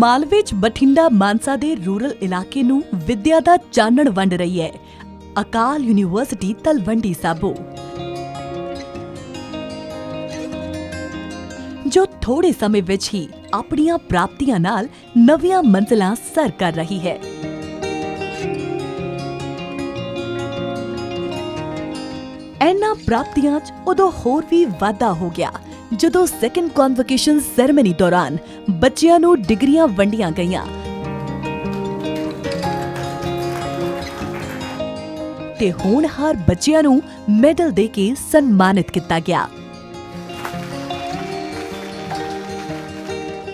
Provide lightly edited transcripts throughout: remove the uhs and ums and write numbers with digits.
ਮਾਲਵੇ 'ਚ ਬਠਿੰਡਾ ਮਾਨਸਾ ਦੇ ਰੂਰਲ ਇਲਾਕੇ ਨੂੰ ਵਿਦਿਆ ਦਾ ਚਾਨਣ ਵੰਡ ਰਹੀ ਹੈ ਅਕਾਲ ਯੂਨੀਵਰਸਿਟੀ ਤਲਵੰਡੀ ਸਾਬੋ, ਜੋ ਥੋੜੇ ਸਮੇਂ ਵਿੱਚ ਹੀ ਆਪਣੀਆਂ ਪ੍ਰਾਪਤੀਆਂ ਨਾਲ ਨਵੀਆਂ ਮੰਜ਼ਿਲਾਂ ਸਰ ਕਰ ਰਹੀ ਹੈ। ਇਹਨਾਂ ਪ੍ਰਾਪਤੀਆਂ 'ਚ ਉਦੋਂ ਹੋਰ ਵੀ ਵਾਧਾ ਹੋ ਗਿਆ ਜਦੋਂ ਸੈਕੰਡ ਕਨਵੋਕੇਸ਼ਨ ਸੈਰੇਮਨੀ ਦੌਰਾਨ ਬੱਚਿਆਂ ਨੂੰ ਡਿਗਰੀਆਂ ਵੰਡੀਆਂ ਗਈਆਂ ਤੇ ਹੋਣਹਾਰ ਬੱਚਿਆਂ ਨੂੰ ਮੈਡਲ ਦੇ ਕੇ ਸਨਮਾਨਿਤ ਕੀਤਾ ਗਿਆ।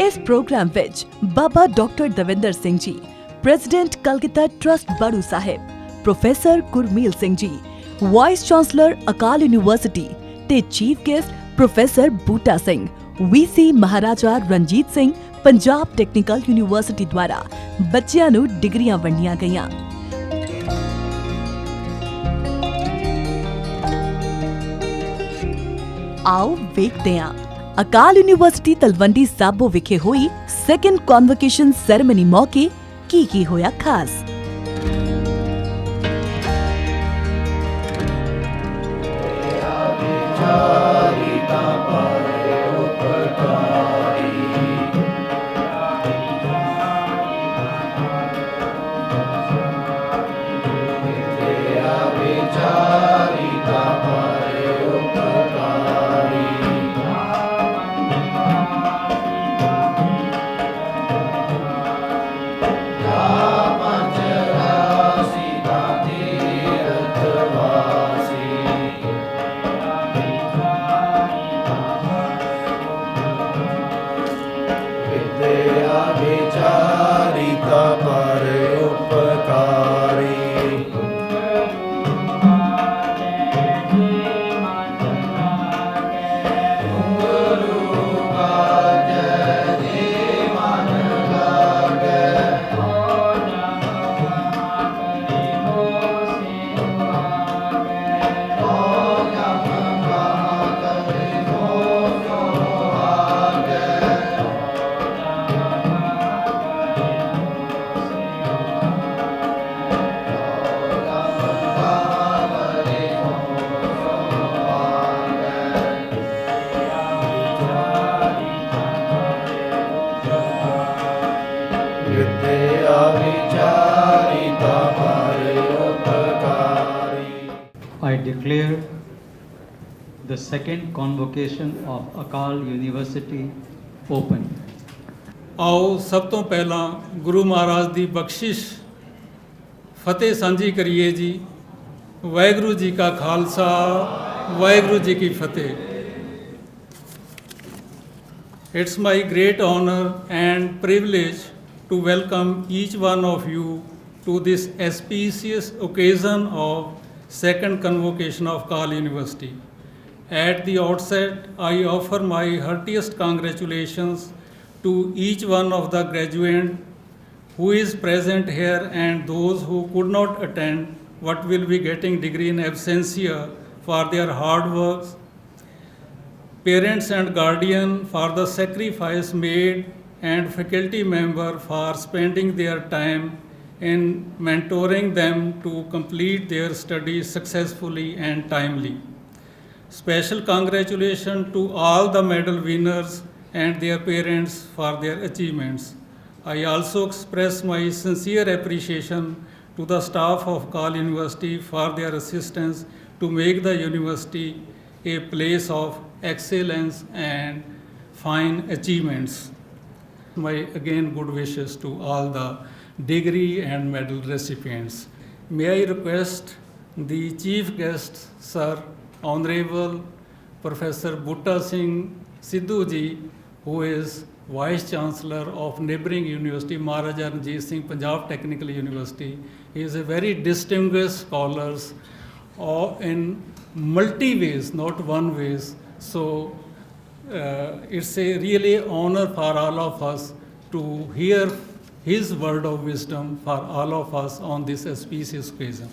इस प्रोग्राम विच बाबा doctor Davinder Singh ji, president Calcutta trust बड़ू Sahib, professor गुरमील Singh ji, vice chancellor अकाल यूनिवर्सिटी ते चीफ गेस्ट प्रोफेसर बूटा सिंह, वीसी महाराजा रणजीत सिंह पंजाब टैक्नीकल यूनिवर्सिटी द्वारा बच्चियां नूं डिग्रियां वंडियां गईयां। आओ वेखदे हां अकाल यूनिवर्सिटी तलवंडी साबो विखे हुई सैकंड कॉन्वोकेशन सैरेमनी मौके की होया खास। I declare the second convocation of Akal University open. आओ सब तो पहला गुरु महाराज की बख्शिश फतेह सांझी करिए जी। वाहिगुरु जी का खालसा, वाहिगुरु जी की फतेह। It's my great honor and privilege to welcome each one of you to this auspicious occasion of second convocation of Akal University. At the outset, I offer my heartiest congratulations to each one of the graduates who is present here and those who could not attend but will be getting degree in absentia for their hard work. Parents and guardian for the sacrifice made and faculty member for spending their time in mentoring them to complete their studies successfully and timely. Special congratulations to all the medal winners and their parents for their achievements. I also express my sincere appreciation to the staff of Akal University for their assistance to make the university a place of excellence and fine achievements. My again good wishes to all the degree and medal recipients. May I request the chief guest, Sir Honorable Professor Butta Singh Sidhu ji, who is Vice Chancellor of neighbouring university Maharaja Ranjit Singh Punjab Technical University. He is a very distinguished scholar in multi ways, not one ways. So it's a really honor for all of us to hear his word of wisdom for all of us on this auspicious occasion.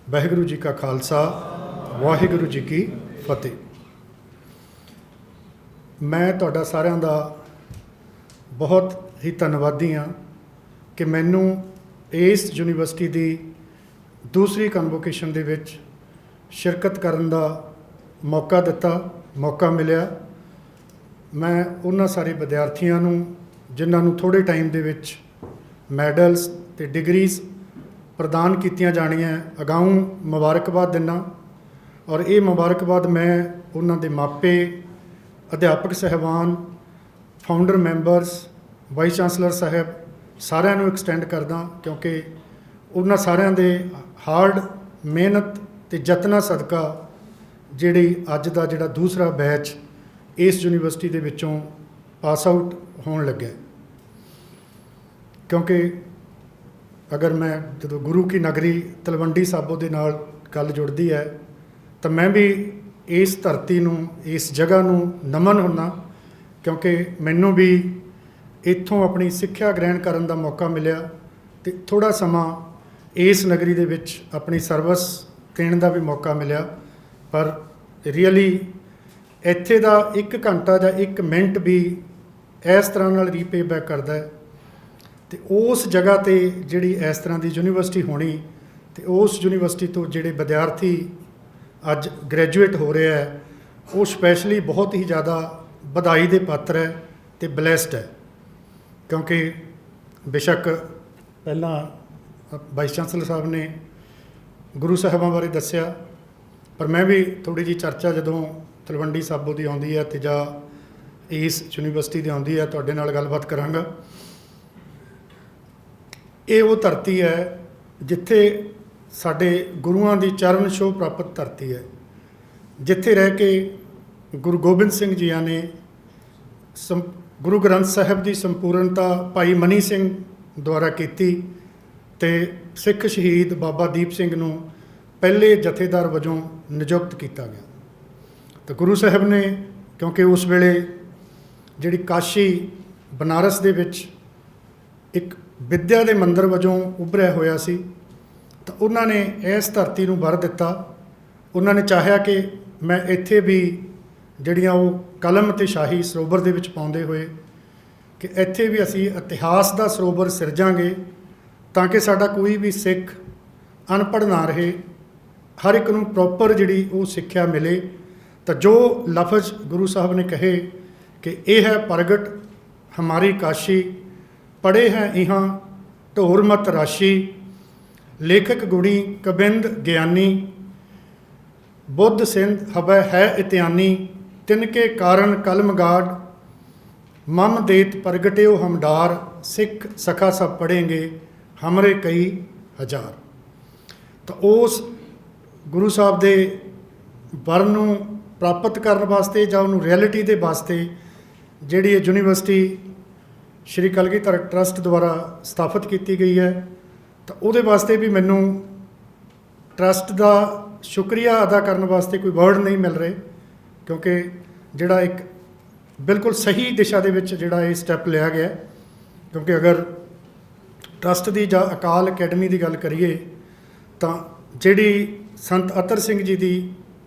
Waheguru ji ਕਾ ਖਾਲਸਾ, ਵਾਹਿਗੁਰੂ ਜੀ ਕੀ ਫਤਿਹ। ਮੈਂ ਤੁਹਾਡਾ ਸਾਰਿਆਂ ਦਾ ਬਹੁਤ ਹੀ ਧੰਨਵਾਦੀ ਹਾਂ ਕਿ ਮੈਨੂੰ ਇਸ ਯੂਨੀਵਰਸਿਟੀ ਦੀ ਦੂਸਰੀ ਕਨਵੋਕੇਸ਼ਨ ਦੇ ਵਿੱਚ ਸ਼ਿਰਕਤ ਕਰਨ ਦਾ ਮੌਕਾ ਮਿਲਿਆ। ਮੈਂ ਉਹਨਾਂ ਸਾਰੇ ਵਿਦਿਆਰਥੀਆਂ ਨੂੰ ਜਿਨ੍ਹਾਂ ਨੂੰ ਥੋੜ੍ਹੇ ਟਾਈਮ ਦੇ ਵਿੱਚ ਮੈਡਲਸ ਅਤੇ ਡਿਗਰੀਜ਼ ਪ੍ਰਦਾਨ ਕੀਤੀਆਂ ਜਾਣੀਆਂ ਅਗਾਊਂ ਮੁਬਾਰਕਬਾਦ ਦਿੰਦਾ। ਔਰ ਇਹ ਮੁਬਾਰਕਬਾਦ ਮੈਂ ਉਹਨਾਂ ਦੇ ਮਾਪੇ, ਅਧਿਆਪਕ ਸਾਹਿਬਾਨ, ਫਾਊਂਡਰ ਮੈਂਬਰਸ, ਵਾਈਸ ਚਾਂਸਲਰ ਸਾਹਿਬ ਸਾਰਿਆਂ ਨੂੰ ਐਕਸਟੈਂਡ ਕਰਦਾ, ਕਿਉਂਕਿ ਉਹਨਾਂ ਸਾਰਿਆਂ ਦੇ ਹਾਰਡ ਮਿਹਨਤ ਅਤੇ ਯਤਨਾਂ ਸਦਕਾ ਜਿਹੜੀ ਅੱਜ ਦਾ ਜਿਹੜਾ ਦੂਸਰਾ ਬੈਚ ਇਸ ਯੂਨੀਵਰਸਿਟੀ ਦੇ ਵਿੱਚੋਂ ਪਾਸ ਆਊਟ ਹੋਣ ਲੱਗਿਆ। ਕਿਉਂਕਿ ਅਗਰ ਮੈਂ ਜਦੋਂ ਗੁਰੂ ਕੀ ਨਗਰੀ ਤਲਵੰਡੀ ਸਾਬੋ ਦੇ ਨਾਲ ਗੱਲ ਜੁੜਦੀ ਹੈ ਤਾਂ ਮੈਂ ਵੀ ਇਸ ਧਰਤੀ ਨੂੰ, ਇਸ ਜਗ੍ਹਾ ਨੂੰ ਨਮਨ ਹੁੰਦਾ, ਕਿਉਂਕਿ ਮੈਨੂੰ ਵੀ ਇੱਥੋਂ ਆਪਣੀ ਸਿੱਖਿਆ ਗ੍ਰਹਿਣ ਕਰਨ ਦਾ ਮੌਕਾ ਮਿਲਿਆ ਅਤੇ ਥੋੜ੍ਹਾ ਸਮਾਂ ਇਸ ਨਗਰੀ ਦੇ ਵਿੱਚ ਆਪਣੀ ਸਰਵਿਸ ਦੇਣ ਦਾ ਵੀ ਮੌਕਾ ਮਿਲਿਆ। ਪਰ ਰੀਅਲੀ ਇੱਥੇ ਦਾ 1 ਘੰਟਾ ਜਾਂ 1 ਮਿੰਟ ਵੀ ਇਸ ਤਰ੍ਹਾਂ ਨਾਲ ਰੀਪੇ ਬੈਕ ਕਰਦਾ ਹੈ। ਅਤੇ ਉਸ ਜਗ੍ਹਾ 'ਤੇ ਜਿਹੜੀ ਇਸ ਤਰ੍ਹਾਂ ਦੀ ਯੂਨੀਵਰਸਿਟੀ ਹੋਣੀ ਅਤੇ ਉਸ ਯੂਨੀਵਰਸਿਟੀ ਤੋਂ ਜਿਹੜੇ ਵਿਦਿਆਰਥੀ ਅੱਜ ਗ੍ਰੈਜੂਏਟ ਹੋ ਰਿਹਾ ਹੈ, ਉਹ ਸਪੈਸ਼ਲੀ ਬਹੁਤ ਹੀ ਜ਼ਿਆਦਾ ਵਧਾਈ ਦੇ ਪਾਤਰ ਹੈ ਅਤੇ ਬਲੈਸਡ ਹੈ। ਕਿਉਂਕਿ ਬੇਸ਼ੱਕ ਪਹਿਲਾਂ ਵਾਈਸ ਚਾਂਸਲਰ ਸਾਹਿਬ ਨੇ ਗੁਰੂ ਸਾਹਿਬਾਂ ਬਾਰੇ ਦੱਸਿਆ, ਪਰ ਮੈਂ ਵੀ ਥੋੜ੍ਹੀ ਜਿਹੀ ਚਰਚਾ ਜਦੋਂ ਤਲਵੰਡੀ ਸਾਬੋ ਦੀ ਆਉਂਦੀ ਹੈ ਅਤੇ ਜਾਂ ਇਸ ਯੂਨੀਵਰਸਿਟੀ ਦੀ ਆਉਂਦੀ ਹੈ ਤੁਹਾਡੇ ਨਾਲ ਗੱਲਬਾਤ ਕਰਾਂਗਾ। ਇਹ ਉਹ ਧਰਤੀ ਹੈ ਜਿੱਥੇ ਸਾਡੇ ਗੁਰੂਆਂ ਦੀ ਚਰਨ ਛੋਹ ਪ੍ਰਾਪਤ ਧਰਤੀ ਹੈ, ਜਿੱਥੇ ਰਹਿ ਕੇ ਗੁਰੂ ਗੋਬਿੰਦ ਸਿੰਘ ਜੀਆਂ ਨੇ ਗੁਰੂ ਗ੍ਰੰਥ ਸਾਹਿਬ ਦੀ ਸੰਪੂਰਨਤਾ ਭਾਈ ਮਨੀ ਸਿੰਘ ਦੁਆਰਾ ਕੀਤੀ ਅਤੇ ਸਿੱਖ ਸ਼ਹੀਦ ਬਾਬਾ ਦੀਪ ਸਿੰਘ ਨੂੰ ਪਹਿਲੇ ਜਥੇਦਾਰ ਵਜੋਂ ਨਿਯੁਕਤ ਕੀਤਾ ਗਿਆ। ਤਾਂ ਗੁਰੂ ਸਾਹਿਬ ਨੇ, ਕਿਉਂਕਿ ਉਸ ਵੇਲੇ ਜਿਹੜੀ ਕਾਸ਼ੀ ਬਨਾਰਸ ਦੇ ਵਿੱਚ ਇੱਕ ਵਿੱਦਿਆ ਦੇ ਮੰਦਰ ਵਜੋਂ ਉੱਭਰਿਆ ਹੋਇਆ ਸੀ, ਤਾਂ ਉਹਨਾਂ ਨੇ ਇਸ ਧਰਤੀ ਨੂੰ ਵਰ ਦਿੱਤਾ। ਉਹਨਾਂ ਨੇ ਚਾਹਿਆ ਕਿ ਮੈਂ ਇੱਥੇ ਵੀ ਜਿਹੜੀਆਂ ਉਹ ਕਲਮ ਅਤੇ ਸ਼ਾਹੀ ਸਰੋਵਰ ਦੇ ਵਿੱਚ ਪਾਉਂਦੇ ਹੋਏ ਕਿ ਇੱਥੇ ਵੀ ਅਸੀਂ ਇਤਿਹਾਸ ਦਾ ਸਰੋਵਰ ਸਿਰਜਾਂਗੇ, ਤਾਂ ਕਿ ਸਾਡਾ ਕੋਈ ਵੀ ਸਿੱਖ ਅਨਪੜ੍ਹ ਨਾ ਰਹੇ, ਹਰ ਇੱਕ ਨੂੰ ਪ੍ਰੋਪਰ ਜਿਹੜੀ ਉਹ ਸਿੱਖਿਆ ਮਿਲੇ। ਤਾਂ ਜੋ ਲਫ਼ਜ਼ ਗੁਰੂ ਸਾਹਿਬ ਨੇ ਕਹੇ ਕਿ ਇਹ ਹੈ ਪ੍ਰਗਟ ਹਮਾਰੀ ਕਾਸ਼ੀ, ਪੜ੍ਹੇ ਹੈ ਇਹਾਂ ਢੋਰ ਮਤ ਰਾਸ਼ੀ, ਲੇਖਕ ਗੁਣੀ ਕਬਿੰਦ ਗਿਆਨੀ, ਬੁੱਧ ਸਿੰਧ ਹਵੈ ਹੈ ਇਤਿਆਨੀ, ਤਿਨਕੇ ਕਾਰਨ ਕਲਮ ਗਾਡ, ਮਮ ਦੇਤ ਪ੍ਰਗਟਿਓ ਹਮਡਾਰ, ਸਿੱਖ ਸਖਾ ਸਭ ਪੜ੍ਹੇਂਗੇ ਹਮਰੇ ਕਈ ਹਜ਼ਾਰ। ਤਾਂ ਉਸ ਗੁਰੂ ਸਾਹਿਬ ਦੇ ਵਰ ਨੂੰ ਪ੍ਰਾਪਤ ਕਰਨ ਵਾਸਤੇ ਜਾਂ ਉਹਨੂੰ ਰਿਐਲਿਟੀ ਦੇ ਵਾਸਤੇ ਜਿਹੜੀ ਇਹ ਯੂਨੀਵਰਸਿਟੀ ਸ਼੍ਰੀ ਕਲਗੀਧਰ ਟਰੱਸਟ ਦੁਆਰਾ ਸਥਾਪਿਤ ਕੀਤੀ ਗਈ ਹੈ, ਤਾਂ ਉਹਦੇ ਵਾਸਤੇ ਵੀ ਮੈਨੂੰ ਟਰੱਸਟ ਦਾ ਸ਼ੁਕਰੀਆ ਅਦਾ ਕਰਨ ਵਾਸਤੇ ਕੋਈ ਵਰਡ ਨਹੀਂ ਮਿਲ ਰਹੇ, ਕਿਉਂਕਿ ਜਿਹੜਾ ਇੱਕ ਬਿਲਕੁਲ ਸਹੀ ਦਿਸ਼ਾ ਦੇ ਵਿੱਚ ਜਿਹੜਾ ਇਹ ਸਟੈਪ ਲਿਆ ਗਿਆ। ਕਿਉਂਕਿ ਅਗਰ ਟਰੱਸਟ ਦੀ ਜਾਂ ਅਕਾਲ ਅਕੈਡਮੀ ਦੀ ਗੱਲ ਕਰੀਏ ਤਾਂ ਜਿਹੜੀ ਸੰਤ ਅਤਰ ਸਿੰਘ ਜੀ ਦੀ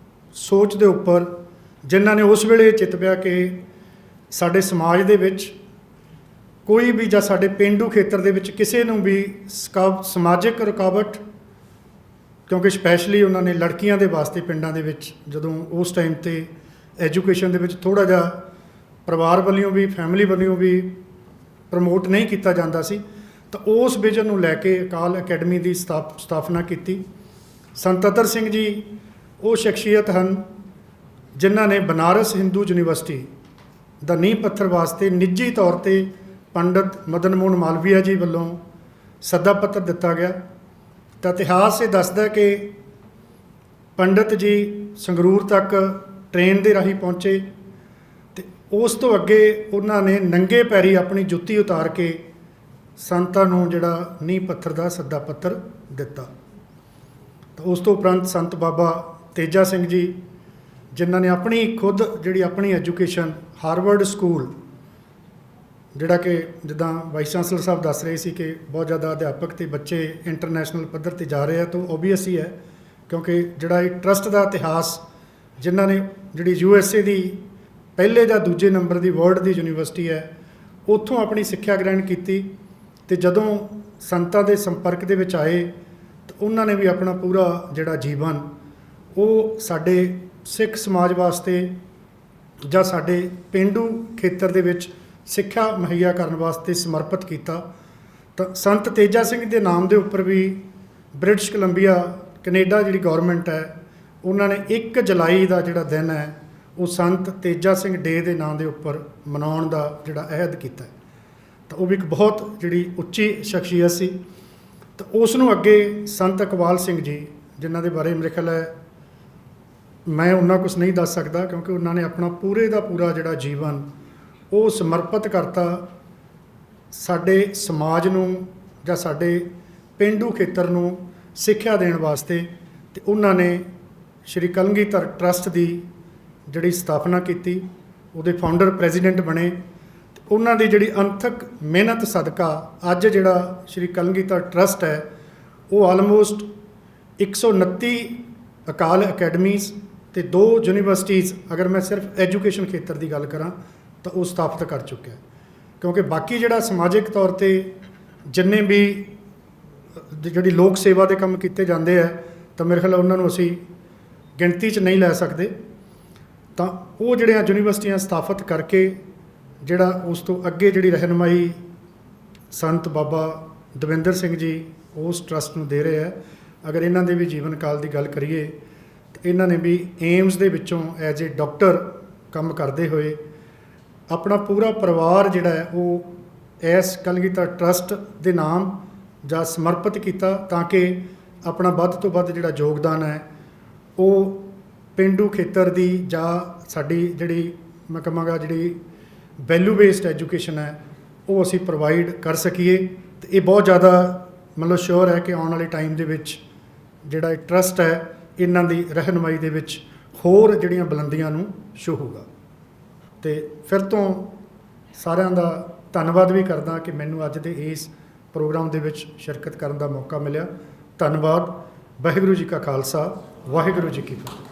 ਸੋਚ ਦੇ ਉੱਪਰ, ਜਿਨ੍ਹਾਂ ਨੇ ਉਸ ਵੇਲੇ ਚਿਤਵਿਆ ਕਿ ਸਾਡੇ ਸਮਾਜ ਦੇ ਵਿੱਚ ਕੋਈ ਵੀ ਜਾਂ ਸਾਡੇ ਪੇਂਡੂ ਖੇਤਰ ਦੇ ਵਿੱਚ ਕਿਸੇ ਨੂੰ ਵੀ ਸਮਾਜਿਕ ਰੁਕਾਵਟ, ਕਿਉਂਕਿ ਸਪੈਸ਼ਲੀ ਉਹਨਾਂ ਨੇ ਲੜਕੀਆਂ ਦੇ ਵਾਸਤੇ ਪਿੰਡਾਂ ਦੇ ਵਿੱਚ ਜਦੋਂ ਉਸ ਟਾਈਮ 'ਤੇ ਐਜੂਕੇਸ਼ਨ ਦੇ ਵਿੱਚ ਥੋੜ੍ਹਾ ਜਿਹਾ ਪਰਿਵਾਰ ਵੱਲੋਂ ਵੀ, ਫੈਮਿਲੀ ਵੱਲੋਂ ਵੀ ਪ੍ਰਮੋਟ ਨਹੀਂ ਕੀਤਾ ਜਾਂਦਾ ਸੀ, ਤਾਂ ਉਸ ਵਿਜ਼ਨ ਨੂੰ ਲੈ ਕੇ ਅਕਾਲ ਅਕੈਡਮੀ ਦੀ ਸਥਾਪਨਾ ਕੀਤੀ। ਸੰਤ ਅਤਰ ਸਿੰਘ ਜੀ ਉਹ ਸ਼ਖਸੀਅਤ ਹਨ ਜਿਨ੍ਹਾਂ ਨੇ ਬਨਾਰਸ ਹਿੰਦੂ ਯੂਨੀਵਰਸਿਟੀ ਦਾ ਨੀਂਹ ਪੱਥਰ ਵਾਸਤੇ ਨਿੱਜੀ ਤੌਰ 'ਤੇ ਪੰਡਿਤ ਮਦਨ ਮੋਹਨ ਮਾਲਵੀਆ ਜੀ ਵੱਲੋਂ ਸੱਦਾ ਪੱਤਰ ਦਿੱਤਾ ਗਿਆ। ਤਾਂ ਇਤਿਹਾਸ ਇਹ ਦੱਸਦਾ ਕਿ ਪੰਡਿਤ ਜੀ ਸੰਗਰੂਰ ਤੱਕ ਟ੍ਰੇਨ ਦੇ ਰਾਹੀਂ ਪਹੁੰਚੇ ਅਤੇ ਉਸ ਤੋਂ ਅੱਗੇ ਉਹਨਾਂ ਨੇ ਨੰਗੇ ਪੈਰੀ ਆਪਣੀ ਜੁੱਤੀ ਉਤਾਰ ਕੇ ਸੰਤਾਂ ਨੂੰ ਜਿਹੜਾ ਨੀਂਹ ਪੱਥਰ ਦਾ ਸੱਦਾ ਪੱਤਰ ਦਿੱਤਾ। ਤਾਂ ਉਸ ਤੋਂ ਉਪਰੰਤ ਸੰਤ ਬਾਬਾ ਤੇਜਾ ਸਿੰਘ ਜੀ, ਜਿਨ੍ਹਾਂ ਨੇ ਆਪਣੀ ਖੁਦ ਜਿਹੜੀ ਆਪਣੀ ਐਜੂਕੇਸ਼ਨ ਹਾਰਵਰਡ ਸਕੂਲ, ਜਿਹੜਾ ਕਿ ਜਿੱਦਾਂ ਵਾਈਸ ਚਾਂਸਲਰ ਸਾਹਿਬ ਦੱਸ ਰਹੇ ਸੀ ਕਿ ਬਹੁਤ ਜ਼ਿਆਦਾ ਅਧਿਆਪਕ ਅਤੇ ਬੱਚੇ ਇੰਟਰਨੈਸ਼ਨਲ ਪੱਧਰ 'ਤੇ ਜਾ ਰਹੇ ਆ, ਤਾਂ ਓਬੀਅਸ ਹੀ ਹੈ क्योंकि ਜਿਹੜਾ ਇਹ ਟਰਸਟ ਦਾ ਇਤਿਹਾਸ ਜਿਨ੍ਹਾਂ ਨੇ ਜਿਹੜੀ USA ਦੀ ਪਹਿਲੇ ਜਾਂ ਦੂਜੇ ਨੰਬਰ ਦੀ ਵਰਲਡ ਦੀ ਯੂਨੀਵਰਸਿਟੀ ਹੈ ਉੱਥੋਂ ਆਪਣੀ ਸਿੱਖਿਆ ਗ੍ਰਹਿਣ ਕੀਤੀ ਤੇ ਜਦੋਂ ਸੰਤਾਂ ਦੇ ਸੰਪਰਕ ਦੇ ਵਿੱਚ ਆਏ ਤਾਂ ਉਹਨਾਂ ਨੇ ਵੀ ਆਪਣਾ ਪੂਰਾ ਜਿਹੜਾ ਜੀਵਨ ਉਹ ਸਾਡੇ ਸਿੱਖ ਸਮਾਜ ਵਾਸਤੇ ਜਾਂ ਸਾਡੇ ਪੇਂਡੂ ਖੇਤਰ ਦੇ ਵਿੱਚ ਸਿੱਖਿਆ ਮੁਹੱਈਆ ਕਰਨ ਵਾਸਤੇ ਸਮਰਪਿਤ ਕੀਤਾ। ਤਾਂ ਸੰਤ ਤੇਜਾ ਸਿੰਘ ਦੇ ਨਾਮ ਦੇ ਉੱਪਰ ਵੀ ਬ੍ਰਿਟਿਸ਼ ਕੋਲੰਬੀਆ ਕੈਨੇਡਾ ਜਿਹੜੀ ਗੌਰਮੈਂਟ ਹੈ ਉਹਨਾਂ ਨੇ 1 ਜੁਲਾਈ ਦਾ ਜਿਹੜਾ ਦਿਨ ਹੈ ਉਹ ਸੰਤ ਤੇਜਾ ਸਿੰਘ ਡੇ ਦੇ ਨਾਂ ਦੇ ਉੱਪਰ ਮਨਾਉਣ ਦਾ ਜਿਹੜਾ ਅਹਿਦ ਕੀਤਾ। ਤਾਂ ਉਹ ਵੀ ਇੱਕ ਬਹੁਤ ਜਿਹੜੀ ਉੱਚੀ ਸ਼ਖਸੀਅਤ ਸੀ। ਤਾਂ ਉਸ ਨੂੰ ਅੱਗੇ ਸੰਤ ਇਕਬਾਲ ਸਿੰਘ ਜੀ ਜਿਨ੍ਹਾਂ ਦੇ ਬਾਰੇ ਮੇਰੇ ਖਿਆਲ ਹੈ ਮੈਂ ਉਹਨਾਂ ਕੁਛ ਨਹੀਂ ਦੱਸ ਸਕਦਾ ਕਿਉਂਕਿ ਉਹਨਾਂ ਨੇ ਆਪਣਾ ਪੂਰੇ ਦਾ ਪੂਰਾ ਜਿਹੜਾ ਜੀਵਨ ਉਹ ਸਮਰਪਿਤ ਕਰਤਾ ਸਾਡੇ ਸਮਾਜ ਨੂੰ ਜਾਂ ਸਾਡੇ ਪੇਂਡੂ ਖੇਤਰ ਨੂੰ ਸਿੱਖਿਆ ਦੇਣ ਵਾਸਤੇ। ਤੇ ਉਹਨਾਂ ਨੇ ਸ਼੍ਰੀ ਕਲਗੀਧਰ ਟਰਸਟ ਦੀ ਜਿਹੜੀ ਸਥਾਪਨਾ ਕੀਤੀ, ਉਹਦੇ ਫਾਊਂਡਰ ਪ੍ਰੈਜ਼ੀਡੈਂਟ ਬਣੇ। ਤੇ ਉਹਨਾਂ ਦੀ ਜਿਹੜੀ ਅਣਥੱਕ ਮਿਹਨਤ ਸਦਕਾ ਅੱਜ ਜਿਹੜਾ ਸ਼੍ਰੀ ਕਲਗੀਧਰ ਟਰਸਟ ਹੈ ਉਹ ਆਲਮੋਸਟ 129 ਅਕਾਲ ਅਕੈਡਮੀਜ਼ ਤੇ 2 ਯੂਨੀਵਰਸਿਟੀਜ਼ ਅਗਰ ਮੈਂ ਸਿਰਫ ਐਜੂਕੇਸ਼ਨ ਖੇਤਰ ਦੀ ਗੱਲ ਕਰਾਂ ਤਾਂ ਉਹ ਸਥਾਪਿਤ ਕਰ ਚੁੱਕਿਆ। ਕਿਉਂਕਿ ਬਾਕੀ ਜਿਹੜਾ ਸਮਾਜਿਕ ਤੌਰ 'ਤੇ ਜਿੰਨੇ ਵੀ ਜਿਹੜੀ ਲੋਕ ਸੇਵਾ ਦੇ ਕੰਮ ਕੀਤੇ ਜਾਂਦੇ ਆ ਤਾਂ ਮੇਰੇ ਖਿਆਲ ਉਹਨਾਂ ਨੂੰ ਅਸੀਂ ਗਿਣਤੀ 'ਚ ਨਹੀਂ ਲੈ ਸਕਦੇ। ਤਾਂ ਉਹ ਜਿਹੜੀਆਂ ਯੂਨੀਵਰਸਿਟੀਆਂ ਸਥਾਪਿਤ ਕਰਕੇ ਜਿਹੜਾ ਉਸ ਤੋਂ ਅੱਗੇ ਜਿਹੜੀ ਰਹਿਨੁਮਾਈ ਸੰਤ ਬਾਬਾ ਦਵਿੰਦਰ ਸਿੰਘ ਜੀ ਉਸ ਟਰਸਟ ਨੂੰ ਦੇ ਰਹੇ ਆ। ਅਗਰ ਇਹਨਾਂ ਦੇ ਵੀ ਜੀਵਨ ਕਾਲ ਦੀ ਗੱਲ ਕਰੀਏ ਤਾਂ ਇਹਨਾਂ ਨੇ ਵੀ ਏਮਸ ਦੇ ਵਿੱਚੋਂ ਐਜ ਏ ਡਾਕਟਰ ਕੰਮ ਕਰਦੇ ਹੋਏ ਆਪਣਾ ਪੂਰਾ ਪਰਿਵਾਰ ਜਿਹੜਾ ਹੈ ਉਹ ਇਸ ਕਲਗੀਧਰ ਟਰਸਟ ਦੇ ਨਾਮ ਜਾਂ ਸਮਰਪਿਤ ਕੀਤਾ ਤਾਂ ਕਿ ਆਪਣਾ ਵੱਧ ਤੋਂ ਵੱਧ ਜਿਹੜਾ ਯੋਗਦਾਨ ਹੈ ਉਹ ਪੇਂਡੂ ਖੇਤਰ ਦੀ ਜਾਂ ਸਾਡੀ ਜਿਹੜੀ ਮੈਂ ਕਹਾਂਗਾ ਜਿਹੜੀ ਵੈਲਿਊ ਬੇਸਡ ਐਜੂਕੇਸ਼ਨ ਹੈ ਉਹ ਅਸੀਂ ਪ੍ਰੋਵਾਈਡ ਕਰ ਸਕੀਏ। ਅਤੇ ਇਹ ਬਹੁਤ ਜ਼ਿਆਦਾ ਮਤਲਬ ਸ਼ੋਰ ਹੈ ਕਿ ਆਉਣ ਵਾਲੇ ਟਾਈਮ ਦੇ ਵਿੱਚ ਜਿਹੜਾ ਇਹ ਟਰਸਟ ਹੈ ਇਹਨਾਂ ਦੀ ਰਹਿਨੁਮਾਈ ਦੇ ਵਿੱਚ ਹੋਰ ਜਿਹੜੀਆਂ ਬੁਲੰਦੀਆਂ ਨੂੰ ਛੂਹੂਗਾ। ਅਤੇ ਫਿਰ ਤੋਂ ਸਾਰਿਆਂ ਦਾ ਧੰਨਵਾਦ ਵੀ ਕਰਦਾ ਕਿ ਮੈਨੂੰ ਅੱਜ ਦੇ ਇਸ ਪ੍ਰੋਗਰਾਮ ਦੇ ਵਿੱਚ ਸ਼ਿਰਕਤ ਕਰਨ ਦਾ ਮੌਕਾ ਮਿਲਿਆ। ਧੰਨਵਾਦ। ਵਾਹਿਗੁਰੂ ਜੀ ਕਾ ਖਾਲਸਾ, ਵਾਹਿਗੁਰੂ ਜੀ ਕੀ ਫਤਿਹ।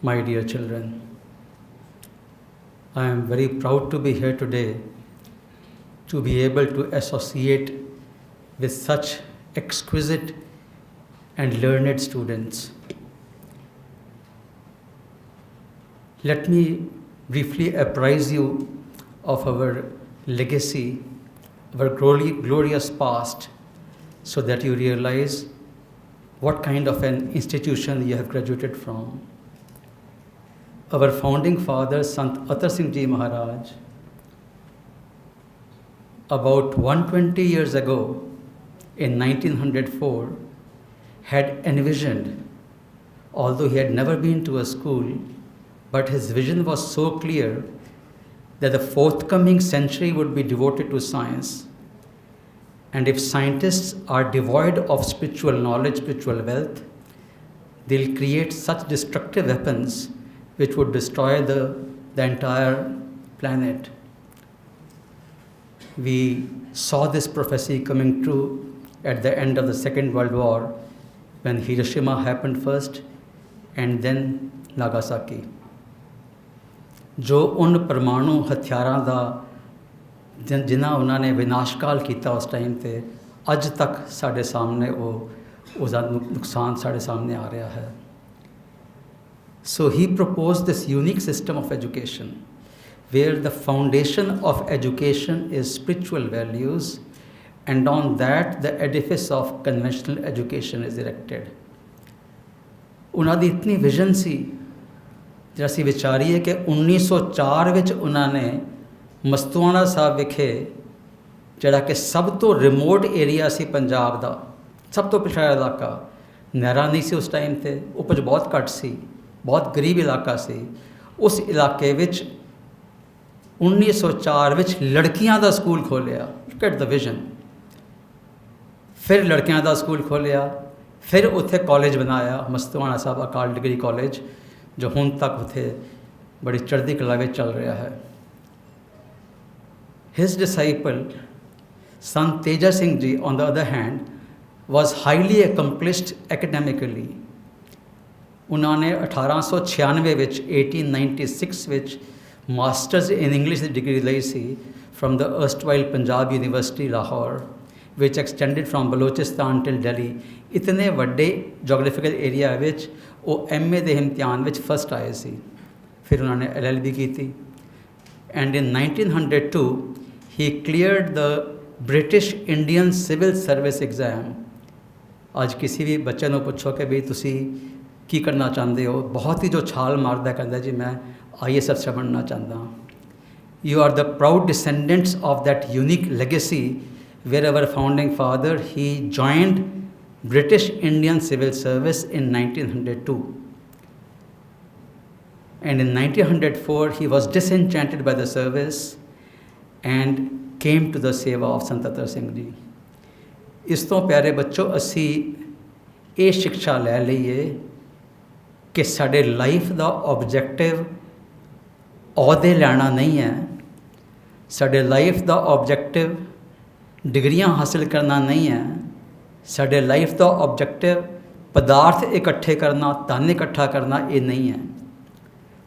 My dear children, I am very proud to be here today to be able to associate with such exquisite and learned students. Let me briefly apprise you of our legacy, our glorious past, so that you realize what kind of an institution you have graduated from. Our founding father, Sant Atar Singh Ji Maharaj, about 120 years ago, in 1904, had envisioned, although he had never been to a school, but his vision was so clear that the forthcoming century would be devoted to science. And if scientists are devoid of spiritual knowledge, spiritual wealth, they'll create such destructive weapons which would destroy the entire planet. We saw this prophecy coming true at the end of the Second World War when Hiroshima happened first and then Nagasaki. जो उन परमाणु हथियारां ਦਾ ਜਿਨ੍ਹਾਂ ਉਹਨਾਂ ਨੇ ਵਿਨਾਸ਼ਕਾਲ ਕੀਤਾ ਉਸ time 'ਤੇ ਅੱਜ ਤੱਕ ਸਾਡੇ ਸਾਹਮਣੇ ਉਹਦਾ ਨੁਕਸਾਨ ਸਾਡੇ ਸਾਹਮਣੇ ਆ ਰਿਹਾ ਹੈ। So he proposed this unique system of education where the foundation of education is spiritual values, and on that the edifice of conventional education is erected. ਉਹਨਾਂ ਦੀ ਇਤਨੀ ਵਿਜ਼ਨ ਸੀ ਜਿਹੜਾ ਅਸੀਂ ਵਿਚਾਰੀਏ ਕਿ 1904 ਵਿੱਚ ਉਹਨਾਂ ਨੇ ਮਸਤੂਆਣਾ ਸਾਹਿਬ ਵਿਖੇ ਜਿਹੜਾ ਕਿ ਸਭ ਤੋਂ ਰਿਮੋਟ ਏਰੀਆ ਸੀ ਪੰਜਾਬ ਦਾ, ਸਭ ਤੋਂ ਪਿਛੜਾ ਇਲਾਕਾ, ਨਹਿਰਾਂ ਨਹੀਂ ਸੀ ਉਸ ਟਾਈਮ 'ਤੇ, ਉਪਜ ਬਹੁਤ ਘੱਟ ਸੀ, ਬਹੁਤ ਗਰੀਬ ਇਲਾਕਾ ਸੀ। ਉਸ ਇਲਾਕੇ ਵਿੱਚ 1904 ਵਿੱਚ ਲੜਕੀਆਂ ਦਾ ਸਕੂਲ ਖੋਲ੍ਹਿਆ। Look at the vision. ਫਿਰ ਲੜਕਿਆਂ ਦਾ ਸਕੂਲ ਖੋਲ੍ਹਿਆ, ਫਿਰ ਉੱਥੇ ਕਾਲਜ ਬਣਾਇਆ ਮਸਤੂਆਣਾ ਸਾਹਿਬ ਅਕਾਲ ਡਿਗਰੀ ਕਾਲਜ, ਜੋ ਹੁਣ ਤੱਕ ਉੱਥੇ बड़ी चढ़ती कला में चल रहा है। His disciple Sant Teja Singh Ji, on the other hand, was highly accomplished academically. उन्होंने 1896 ਵਿੱਚ 1896 ਵਿੱਚ masters in English the degree ਲਈ ਸੀ from the erstwhile Punjab University Lahore, which extended from Balochistan till Delhi. इतने ਵੱਡੇ ਜੋਗ੍ਰਾਫੀਕਲ area ਵਿੱਚ ਉਹ MA ਦੇ ਇਮਤਿਹਾਨ ਵਿੱਚ ਫਸਟ ਆਏ ਸੀ। ਫਿਰ ਉਹਨਾਂ ਨੇ LLB ਕੀਤੀ and in 1902 he cleared the British Indian Civil Service exam। ਅੱਜ ਕਿਸੇ ਵੀ ਬੱਚੇ ਨੂੰ ਪੁੱਛੋ ਕਿ ਵੀ ਤੁਸੀਂ ਕੀ ਕਰਨਾ ਚਾਹੁੰਦੇ ਹੋ, ਬਹੁਤ ਹੀ ਜੋ ਛਾਲ ਮਾਰਦਾ ਕਹਿੰਦਾ ਜੀ ਮੈਂ IAS ਅਫਸਰ ਬਣਨਾ ਚਾਹੁੰਦਾ। You are the proud descendants of that unique legacy where our founding father, he joined British Indian Civil Service in 1902. And in 1904, he was disenchanted by the service and came to the seva of Sant Tatar Singh Ji. ਇਸ ਤੋਂ ਪਿਆਰੇ ਬੱਚੋ ਅਸੀਂ ਇਹ ਸਿੱਖਿਆ ਲੈ ਲਈਏ ਕਿ ਸਾਡੇ ਲਾਈਫ ਦਾ ਆਬਜੈਕਟਿਵ ਅਹੁਦੇ ਲੈਣਾ ਨਹੀਂ ਹੈ, ਸਾਡੇ ਲਾਈਫ ਦਾ ਆਬਜੈਕਟਿਵ ਡਿਗਰੀਆਂ ਹਾਸਿਲ ਕਰਨਾ ਨਹੀਂ ਹੈ, ਸਾਡੇ ਲਾਈਫ ਦਾ ਆਬਜੈਕਟਿਵ ਪਦਾਰਥ ਇਕੱਠੇ ਕਰਨਾ, ਧਨ ਇਕੱਠਾ ਕਰਨਾ ਇਹ ਨਹੀਂ ਹੈ।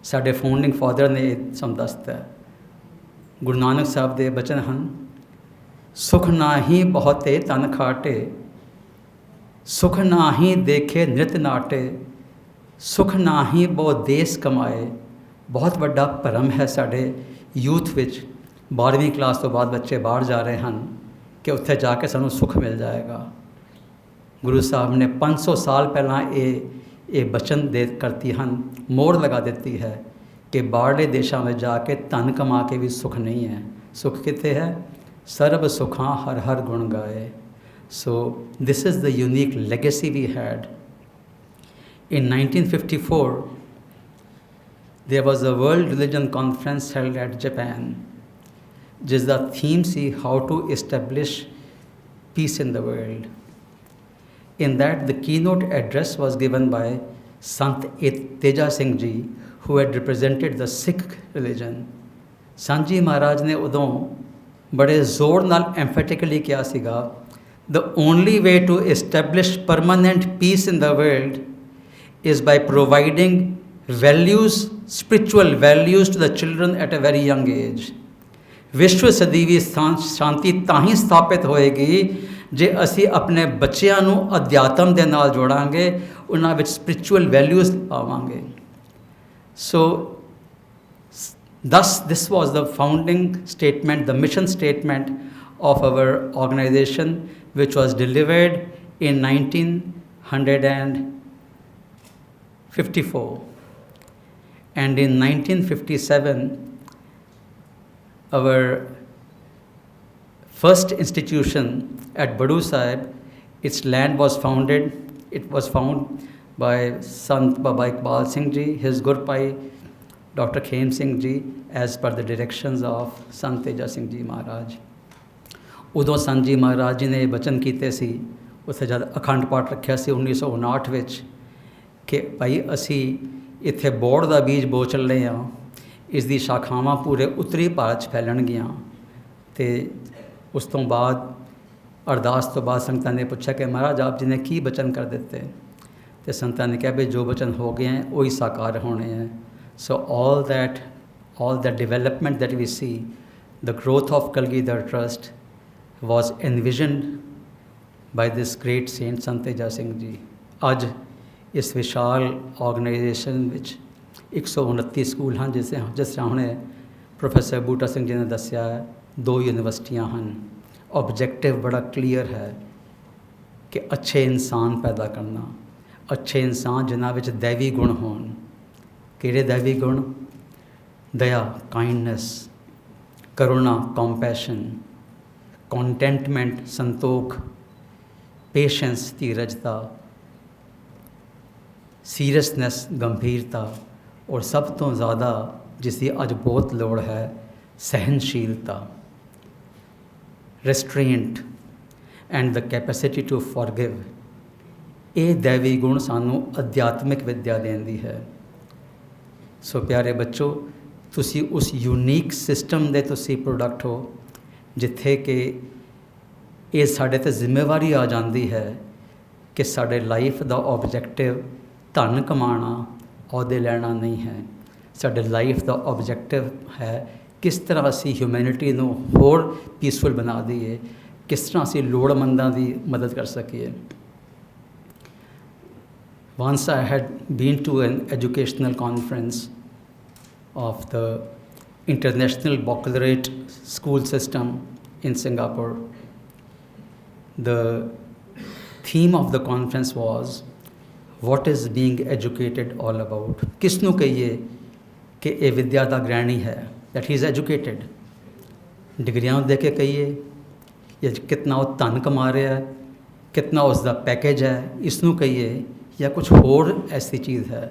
ਸਾਡੇ ਫਾਊਂਡਿੰਗ ਫਾਦਰ ਨੇ ਇਹ ਸਾਨੂੰ ਦੱਸਤਾ ਹੈ। ਗੁਰੂ ਨਾਨਕ ਸਾਹਿਬ ਦੇ ਬਚਨ ਹਨ, ਸੁਖ ਨਾਹੀਂ ਬਹੁਤੇ ਤਨ ਖਾਟੇ, ਸੁਖ ਨਾਹੀਂ ਦੇਖੇ ਨਿਤ ਨਾਟੇ, ਸੁਖ ਨਾਹੀਂ ਬਹੁ ਦੇਸ ਕਮਾਏ। ਬਹੁਤ ਵੱਡਾ ਭਰਮ ਹੈ ਸਾਡੇ ਯੂਥ ਵਿੱਚ, 12ਵੀਂ ਕਲਾਸ ਤੋਂ ਬਾਅਦ ਬੱਚੇ ਬਾਹਰ ਜਾ ਰਹੇ ਹਨ ਕਿ ਉੱਥੇ ਜਾ ਕੇ ਸਾਨੂੰ ਸੁੱਖ ਮਿਲ ਜਾਏਗਾ। ਗੁਰੂ ਸਾਹਿਬ ਨੇ 500 ਸਾਲ ਪਹਿਲਾਂ ਇਹ ਬਚਨ ਦੇ ਕਰਤੀ ਹਨ, ਮੋਹਰ ਲਗਾ ਦਿੱਤੀ ਹੈ ਕਿ ਬਾਹਰਲੇ ਦੇਸ਼ਾਂ ਵਿੱਚ ਜਾ ਕੇ ਧਨ ਕਮਾ ਕੇ ਵੀ ਸੁੱਖ ਨਹੀਂ ਹੈ। ਸੁੱਖ ਕਿੱਥੇ ਹੈ? ਸਰਬ ਸੁਖਾਂ ਹਰ ਹਰ ਗੁਣ ਗਾਏ। So this is the unique legacy we had. In 1954, there was a World Religion Conference held at Japan, ਜਿਸ ਦਾ ਥੀਮ ਸੀ how to establish peace in the world. In that, the keynote address was given by Sant Teja Singh Ji, who had represented the Sikh religion. Sant Ji Maharaj ਨੇ ਉਦੋਂ ਬੜੇ ਜ਼ੋਰ ਨਾਲ emphatically ਕਿਹਾ ਸੀਗਾ, the only way to establish permanent peace in the world is by providing values, spiritual values to the children at a very young age. ਵਿਸ਼ਵ ਸਦੀਵੀ ਸ਼ਾਂਤੀ ਤਾਂ ਹੀ ਸਥਾਪਿਤ ਹੋਏਗੀ ਜੇ ਅਸੀਂ ਆਪਣੇ ਬੱਚਿਆਂ ਨੂੰ ਅਧਿਆਤਮ ਦੇ ਨਾਲ ਜੋੜਾਂਗੇ, ਉਹਨਾਂ ਵਿੱਚ ਸਪਿਰਿਚੁਅਲ ਵੈਲਿਊਜ਼ ਪਾਵਾਂਗੇ। ਸੋ thus this was the founding statement, the mission statement of our organization, which was delivered in 1954. And in 1957, our first institution at Badu Sahib, its land was founded. It was found by Sant Baba Iqbal Singh Ji, his Gurpai Dr. Khem Singh Ji, as per the directions of Sant Teja Singh Ji Maharaj. ਉਦੋਂ ਸੰਤ ਜੀ ਮਹਾਰਾਜ ਜੀ ਨੇ ਬਚਨ ਕੀਤੇ ਸੀ, ਉੱਥੇ ਜਦ ਅਖੰਡ ਪਾਠ ਰੱਖਿਆ ਸੀ 1959 ਵਿੱਚ, ਕਿ ਭਾਈ ਅਸੀਂ ਇੱਥੇ ਬੋਹੜ ਦਾ ਬੀਜ ਬੋ ਚੱਲੇ ਹਾਂ, ਇਸ ਦੀ ਸ਼ਾਖਾਵਾਂ ਪੂਰੇ ਉੱਤਰੀ ਭਾਰਤ 'ਚ ਫੈਲਣਗੀਆਂ। ਅਤੇ ਉਸ ਤੋਂ ਬਾਅਦ ਅਰਦਾਸ ਤੋਂ ਬਾਅਦ ਸੰਗਤਾਂ ਨੇ ਪੁੱਛਿਆ ਕਿ ਮਹਾਰਾਜ ਆਪ ਜੀ ਨੇ ਕੀ ਬਚਨ ਕਰ ਦਿੱਤੇ, ਅਤੇ ਸੰਗਤਾਂ ਨੇ ਕਿਹਾ ਵੀ ਜੋ ਬਚਨ ਹੋ ਗਏ ਹੈ ਉਹੀ ਸਾਕਾਰ ਹੋਣੇ ਹੈ। ਸੋ all that development that we see, the growth of Kalgidhar Trust was envisioned by this great saint Sant Teja Singh Ji. ਅੱਜ ਇਸ ਵਿਸ਼ਾਲ ਆਰਗੇਨਾਈਜੇਸ਼ਨ ਵਿੱਚ 129 ਸਕੂਲ ਹਨ, ਜਿਸ ਤਰ੍ਹਾਂ ਹੁਣੇ ਪ੍ਰੋਫੈਸਰ ਬੂਟਾ ਸਿੰਘ ਜੀ ਨੇ ਦੱਸਿਆ ਹੈ, 2 ਯੂਨੀਵਰਸਿਟੀਆਂ ਹਨ। ਆਬਜੈਕਟਿਵ ਬੜਾ ਕਲੀਅਰ ਹੈ ਕਿ ਅੱਛੇ ਇਨਸਾਨ ਪੈਦਾ ਕਰਨਾ, ਅੱਛੇ ਇਨਸਾਨ ਜਿਨ੍ਹਾਂ ਵਿੱਚ ਦੈਵੀ ਗੁਣ ਹੋਣ। ਕਿਹੜੇ ਦੈਵੀ ਗੁਣ? ਦਇਆ, ਕਾਈਂਡਨੈਸ, ਕਰੁਣਾ, ਕੰਪੈਸ਼ਨ, ਕੰਟੈਂਟਮੈਂਟ, ਸੰਤੋਖ, ਪੇਸ਼ੈਂਸ, ਧੀਰਜਤਾ, ਸੀਰੀਅਸਨੈਸ, ਗੰਭੀਰਤਾ, ਔਰ ਸਭ ਤੋਂ ਜ਼ਿਆਦਾ ਜਿਸ ਦੀ ਅੱਜ ਬਹੁਤ ਲੋੜ ਹੈ, ਸਹਿਨਸ਼ੀਲਤਾ, restraint and the capacity to forgive। ਇਹ ਦੈਵੀ ਗੁਣ ਸਾਨੂੰ ਅਧਿਆਤਮਿਕ ਵਿਦਿਆ ਦਿੰਦੀ ਹੈ। ਸੋ ਪਿਆਰੇ ਬੱਚੋ, ਤੁਸੀਂ ਉਸ ਯੂਨੀਕ ਸਿਸਟਮ ਦੇ ਤੁਸੀਂ ਪ੍ਰੋਡਕਟ ਹੋ ਜਿੱਥੇ ਕਿ ਇਹ ਸਾਡੇ 'ਤੇ ਜ਼ਿੰਮੇਵਾਰੀ ਆ ਜਾਂਦੀ ਹੈ ਕਿ ਸਾਡੇ ਲਾਈਫ ਦਾ ਓਬਜੈਕਟਿਵ ਧਨ ਕਮਾਉਣਾ, ਅਹੁਦੇ ਲੈਣਾ ਨਹੀਂ ਹੈ। ਸਾਡੇ ਲਾਈਫ ਦਾ ਓਬਜੈਕਟਿਵ ਹੈ ਕਿਸ ਤਰ੍ਹਾਂ ਅਸੀਂ ਹਿਊਮੈਨਿਟੀ ਨੂੰ ਹੋਰ ਪੀਸਫੁਲ ਬਣਾ ਦਈਏ, ਕਿਸ ਤਰ੍ਹਾਂ ਅਸੀਂ ਲੋੜਵੰਦਾਂ ਦੀ ਮਦਦ ਕਰ ਸਕੀਏ। Once I had been to an educational conference of the International Baccalaureate School System in Singapore. The theme of the conference was, what is being educated all about? किसनों कहिए कि ये विद्या दा ग्रहणी है, that he is educated. डिग्रियां दे के कहिए या कितना वो धन कमा रहा है, कितना उसका पैकेज है, इसनों कहिए या कुछ होर ऐसी चीज़ है।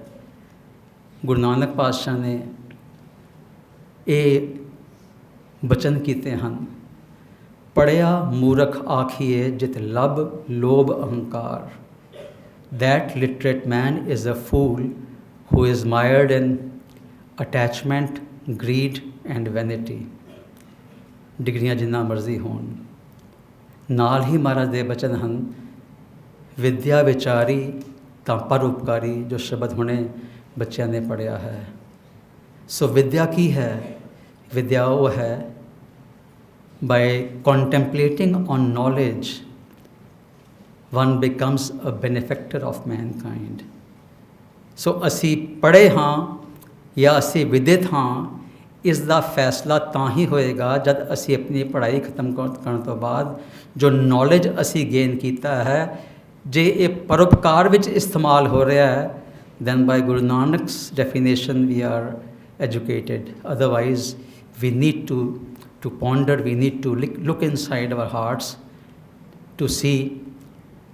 गुरु नानक पातशाह ने ये बचन कीते हैं, पढ़िया मूर्ख आखिए जित लब लोभ अहंकार। That literate man is a fool who is mired in attachment, greed and vanity. डिग्रियां जिन्ना मर्जी होन, नाल ही महाराज दे बचन हैं, विद्या विचारी ਤਾਂ ਪਰਉਪਕਾਰੀ, जो शब्द हुणे बच्चों ने पढ़िया है। सो विद्या की है? विद्या वो है by contemplating on knowledge one becomes a benefactor of mankind. सो असी पढ़े हाँ या असी विदित हाँ, इस दा फैसला ਤਾਂ ही होएगा जब असी अपनी पढ़ाई खत्म करने तो बाद जो नॉलेज असी गेन किया है जे ये परोपकार विच इस्तेमाल हो रहा है, then by Guru Nanak's definition we are educated. Otherwise we need to ponder, we need to look inside our hearts to see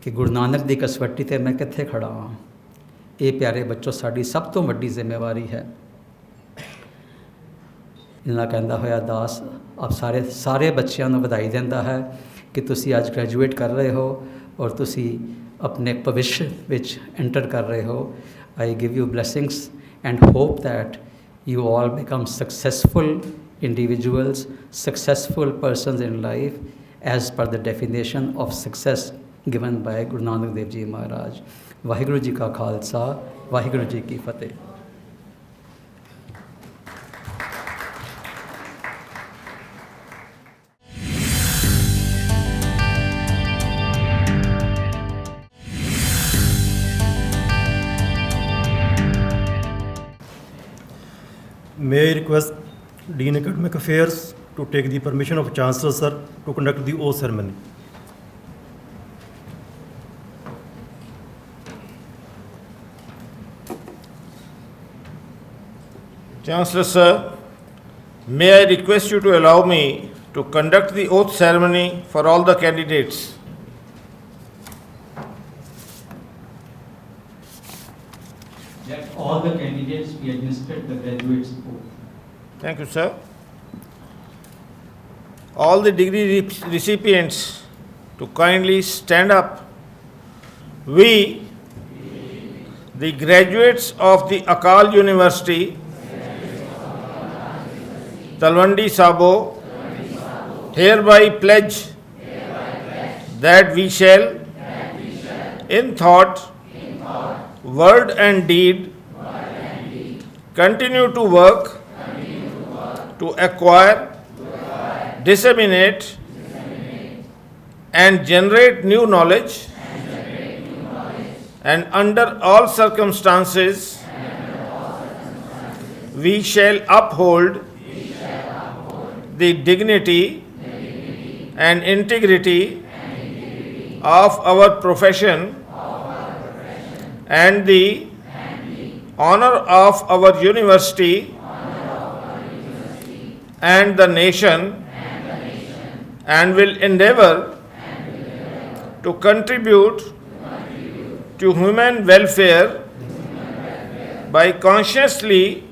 कि गुरु नानक दी कसवट्टी ते मैं कित्थे खड़ा हाँ। ये प्यारे बच्चों साड़ी सब तो वड्डी जिम्मेवारी है। इन्ना कहंदा होया दास आप सारे बच्चों को बधाई देंदा है कि तुसी आज ग्रेजुएट कर रहे हो और तुसी अपने भविष्य विच एंटर कर रहे हो। I give you blessings and hope that you all become successful individuals, successful persons in life as per the definition of success given by Guru Nanak Dev ji महाराज। वाहिगुरु जी का खालसा, वाहिगुरु जी की फतेह। May I request Dean Academic Affairs to take the permission of Chancellor Sir to conduct the oath ceremony. Chancellor Sir, may I request you to allow me to conduct the oath ceremony for all the candidates. Let all the candidates be administered the graduate's oath. Thank you, sir. All the degree recipients to kindly stand up. We, the graduates of the Akal University, Talwandi Sabo, hereby pledge that we shall, in thought, word and deed, continue to work to acquire, disseminate, and generate new knowledge, and under all circumstances, we shall uphold the dignity and integrity of our profession and the honor of our university and the nation, and will endeavor to contribute to human welfare by consciously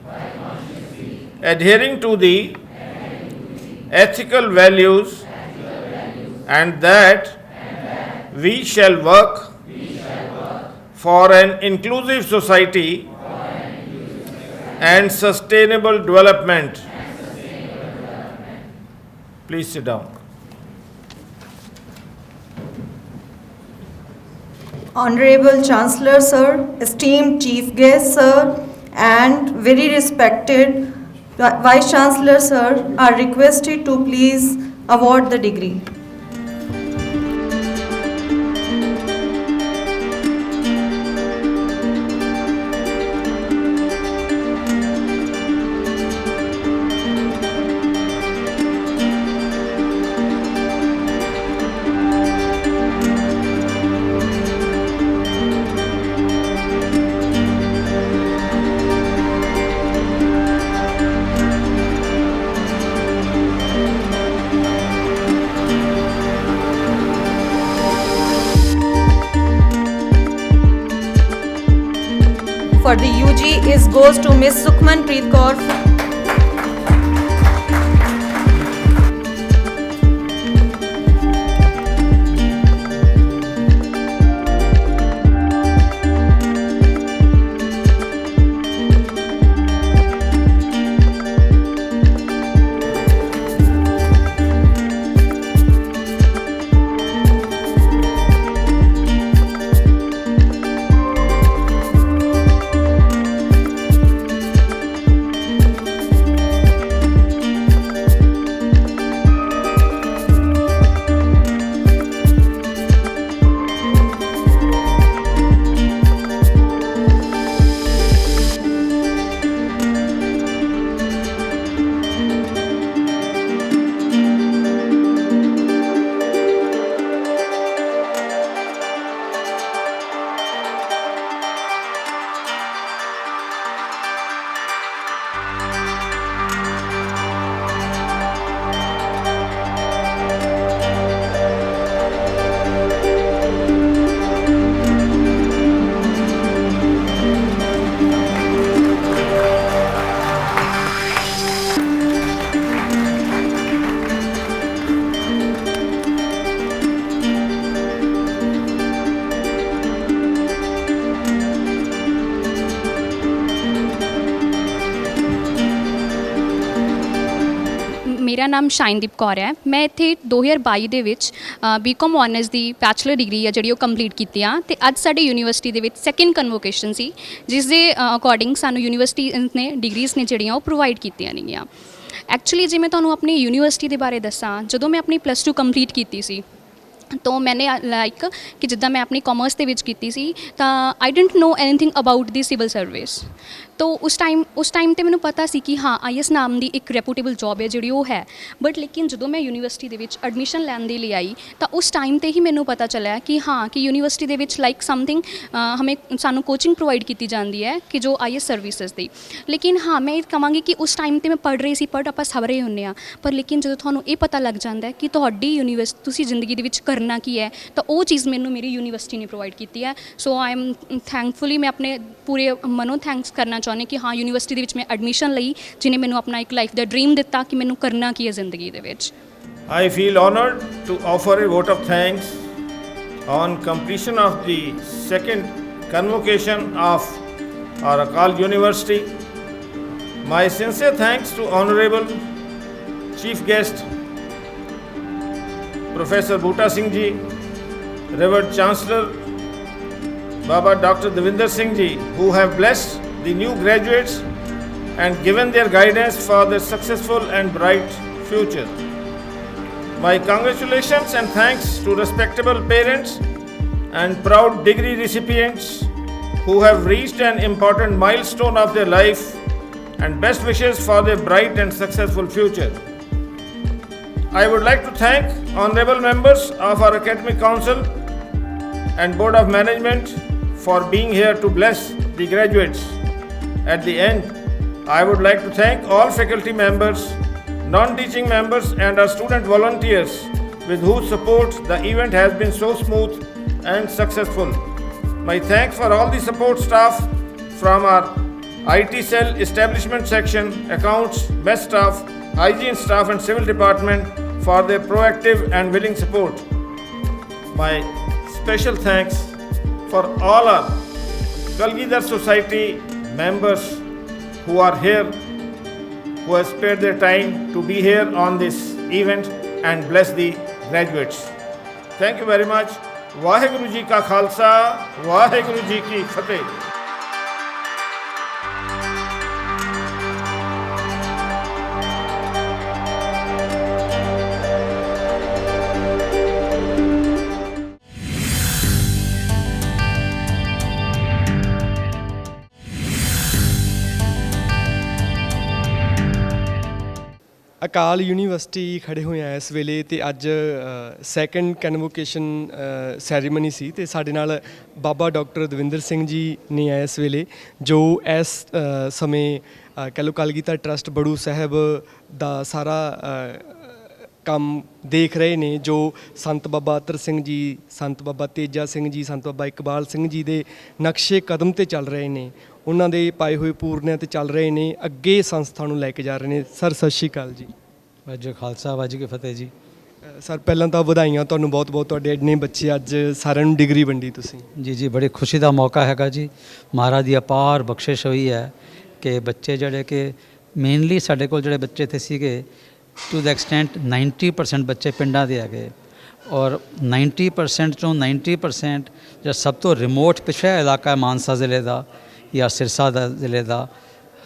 adhering to the ethical values, and that we shall work for an inclusive society and sustainable development. Please sit down. Honorable Chancellor, sir, esteemed Chief Guest, sir, and very respected Vice Chancellor, sir, are requested to please award the degree. For the UG goes to Miss Sukhman Preet Kaur. ਮੇਰਾ ਨਾਮ ਸ਼ਾਇਨਦੀਪ ਕੌਰ ਹੈ। ਮੈਂ ਇੱਥੇ 2022 ਦੇ ਵਿੱਚ BCom honours ਦੀ bachelor degree ਆ ਜਿਹੜੀ ਉਹ ਕੰਪਲੀਟ ਕੀਤੀ ਆ ਅਤੇ ਅੱਜ ਸਾਡੇ ਯੂਨੀਵਰਸਿਟੀ ਦੇ ਵਿੱਚ ਸੈਕਿੰਡ ਕਨਵੋਕੇਸ਼ਨ ਸੀ, ਜਿਸ ਦੇ ਅਕੋਰਡਿੰਗ ਸਾਨੂੰ ਯੂਨੀਵਰਸਿਟੀ ਨੇ ਡਿਗਰੀਜ਼ ਨੇ ਜਿਹੜੀਆਂ ਉਹ ਪ੍ਰੋਵਾਈਡ ਕੀਤੀਆਂ ਨੇਗੀਆਂ। ਐਕਚੁਅਲੀ ਜੇ ਮੈਂ ਤੁਹਾਨੂੰ ਆਪਣੀ ਯੂਨੀਵਰਸਿਟੀ ਦੇ ਬਾਰੇ ਦੱਸਾਂ, ਜਦੋਂ ਮੈਂ ਆਪਣੀ +2 ਕੰਪਲੀਟ ਕੀਤੀ ਸੀ तो मैंने लाइक कि जिद्दां मैं अपनी कॉमर्स ਦੇ ਵਿੱਚ ਕੀਤੀ ਸੀ ਤਾਂ I didn't know anything about the civil service. तो उस टाइम ਤੇ ਮੈਨੂੰ ਪਤਾ ਸੀ ਕਿ ਹਾਂ IAS ਨਾਮ ਦੀ ਇੱਕ ਰੈਪੂਟੇਬਲ ਜੌਬ ਹੈ ਜਿਹੜੀ ਉਹ ਹੈ, ਬਟ ਲੇਕਿਨ ਜਦੋਂ ਮੈਂ ਯੂਨੀਵਰਸਿਟੀ ਦੇ ਵਿੱਚ ਐਡਮਿਸ਼ਨ ਲੈਣ ਦੇ ਲਈ ਆਈ ਤਾਂ ਉਸ ਟਾਈਮ ਤੇ ਹੀ ਮੈਨੂੰ ਪਤਾ ਚੱਲਿਆ ਕਿ ਹਾਂ ਕਿ ਯੂਨੀਵਰਸਿਟੀ ਦੇ ਵਿੱਚ ਲਾਈਕ ਸਮਥਿੰਗ ਸਾਨੂੰ ਕੋਚਿੰਗ ਪ੍ਰੋਵਾਈਡ ਕੀਤੀ ਜਾਂਦੀ ਹੈ ਕਿ ਜੋ IAS ਸਰਵਿਸਿਜ਼ ਦੀ। ਲੇਕਿਨ ਹਾਂ ਮੈਂ ਇਹ ਕਹਾਂਗੀ ਕਿ ਉਸ ਟਾਈਮ ਤੇ ਮੈਂ ਪੜ੍ਹ ਰਹੀ ਸੀ, ਪੜ੍ਹ ਆਪਾਂ ਸਭ ਰਹੇ ਹੁੰਦੇ ਹਾਂ, ਪਰ ਲੇਕਿਨ ਜਦੋਂ ਤੁਹਾਨੂੰ ਇਹ ਪਤਾ ਲੱਗ ਜਾਂਦਾ ਕਿ ਤੁਹਾਡੀ ਯੂਨੀਵਰਸਿਟੀ ਤੁਸੀਂ ਜ਼ਿੰਦਗੀ ਦੇ ਵਿੱਚ ਕਰਨਾ ਕੀ ਹੈ ਤਾਂ ਉਹ ਚੀਜ਼ ਮੈਨੂੰ ਮੇਰੀ ਯੂਨੀਵਰਸਿਟੀ ਨੇ ਪ੍ਰੋਵਾਈਡ ਕੀਤੀ ਹੈ। ਸੋ ਆਈ ਐਮ ਥੈਂਕਫੁਲੀ, ਮੈਂ ਆਪਣੇ ਪੂਰੇ ਮਨੋਂ ਥੈਂਕਸ ਕਰਨਾ ਚਾਹੁੰਦੀ ਕਿ ਹਾਂ ਯੂਨੀਵਰਸਿਟੀ ਦੇ ਵਿੱਚ ਮੈਂ ਐਡਮਿਸ਼ਨ ਲਈ, ਜਿਹਨੇ ਮੈਨੂੰ ਆਪਣਾ ਇੱਕ ਲਾਈਫ ਦਾ ਡਰੀਮ ਦਿੱਤਾ ਕਿ ਮੈਨੂੰ ਕਰਨਾ ਕੀ ਹੈ ਜ਼ਿੰਦਗੀ ਦੇ ਵਿੱਚ। I feel honored to offer a vote of thanks on completion of the second convocation of our Akal University. My sincere thanks to Honorable Chief Guest Professor Bhuta Singh Ji, Revered Chancellor Baba Dr. Davinder Singh Ji, who have blessed the new graduates and given their guidance for their successful and bright future. My congratulations and thanks to respectable parents and proud degree recipients who have reached an important milestone of their life, and best wishes for their bright and successful future. I would like to thank honorable members of our Academic Council and Board of Management for being here to bless the graduates. At the end, I would like to thank all faculty members, non-teaching members and our student volunteers with whose support the event has been so smooth and successful. My thanks for all the support staff from our IT cell, establishment section, accounts, best staff, hygiene staff and civil department for their proactive and willing support. My special thanks for all our Kalgidhar Society members who are here, who have spared their time to be here on this event, and bless the graduates. Thank you very much. Vaheguru Ji Ka Khalsa, Vaheguru Ji Ki Fateh. Akal university ਖੜੇ ਹੋਏ ਆ ਇਸ ਵੇਲੇ ਤੇ ਅੱਜ second convocation ਸੈਰੀਮਨੀ ਸੀ ਤੇ ਸਾਡੇ ਨਾਲ ਬਾਬਾ ਡਾਕਟਰ ਦਵਿੰਦਰ ਸਿੰਘ ਜੀ ਨੇ ਆ ਇਸ ਵੇਲੇ ਜੋ ਇਸ ਸਮੇਂ ਕਹਿ ਲਓ ਕਲਗੀਧਰ ਟਰੱਸਟ ਬੜੂ ਸਾਹਿਬ ਦਾ ਸਾਰਾ ਕੰਮ ਦੇਖ ਰਹੇ ਨੇ, ਜੋ ਸੰਤ ਬਾਬਾ ਅਤਰ ਸਿੰਘ ਜੀ, ਸੰਤ ਬਾਬਾ ਤੇਜਾ ਸਿੰਘ ਜੀ, ਸੰਤ ਬਾਬਾ ਇਕਬਾਲ ਸਿੰਘ ਜੀ ਦੇ ਨਕਸ਼ੇ ਕਦਮ ਤੇ ਚੱਲ ਰਹੇ ਨੇ, ਉਹਨਾਂ ਦੇ ਪਾਏ ਹੋਏ ਪੂਰਨਿਆਂ ਤੇ ਚੱਲ ਰਹੇ ਨੇ, ਅੱਗੇ ਸੰਸਥਾ ਨੂੰ ਲੈ ਕੇ ਜਾ ਰਹੇ ਨੇ। ਸਰ ਸਤਿ ਸ਼੍ਰੀ ਅਕਾਲ ਜੀ। ਵਾਹਿਗੁਰੂ ਖਾਲਸਾ ਵਾਹਿਗੁਰੂ ਕੀ ਫਤਿਹ ਜੀ। ਸਰ ਪਹਿਲਾਂ ਤਾਂ ਵਧਾਈਆਂ ਤੁਹਾਨੂੰ ਬਹੁਤ ਬਹੁਤ, ਤੁਹਾਡੇ ਇੰਨੇ ਬੱਚੇ ਅੱਜ ਸਾਰਿਆਂ ਨੂੰ ਡਿਗਰੀ ਵੰਡੀ ਤੁਸੀਂ। ਜੀ ਬੜੀ ਖੁਸ਼ੀ ਦਾ ਮੌਕਾ ਹੈਗਾ ਜੀ। ਮਹਾਰਾਜ ਦੀ ਅਪਾਰ ਬਖਸ਼ਿਸ਼ ਹੋਈ ਹੈ ਕਿ ਬੱਚੇ ਜਿਹੜੇ ਕਿ ਮੇਨਲੀ ਸਾਡੇ ਕੋਲ ਜਿਹੜੇ ਬੱਚੇ ਇੱਥੇ ਸੀਗੇ ਟੂ ਦ ਐਕਸਟੈਂਟ 90% ਬੱਚੇ ਪਿੰਡਾਂ ਦੇ ਹੈਗੇ, ਔਰ 90% ਚੋਂ 90% ਜਿਹੜਾ ਸਭ ਤੋਂ ਰਿਮੋਟ ਪਿਛੜਾ ਇਲਾਕਾ ਮਾਨਸਾ ਜ਼ਿਲ੍ਹੇ ਦਾ ਜਾਂ ਸਿਰਸਾ ਦਾ ਜ਼ਿਲ੍ਹੇ ਦਾ,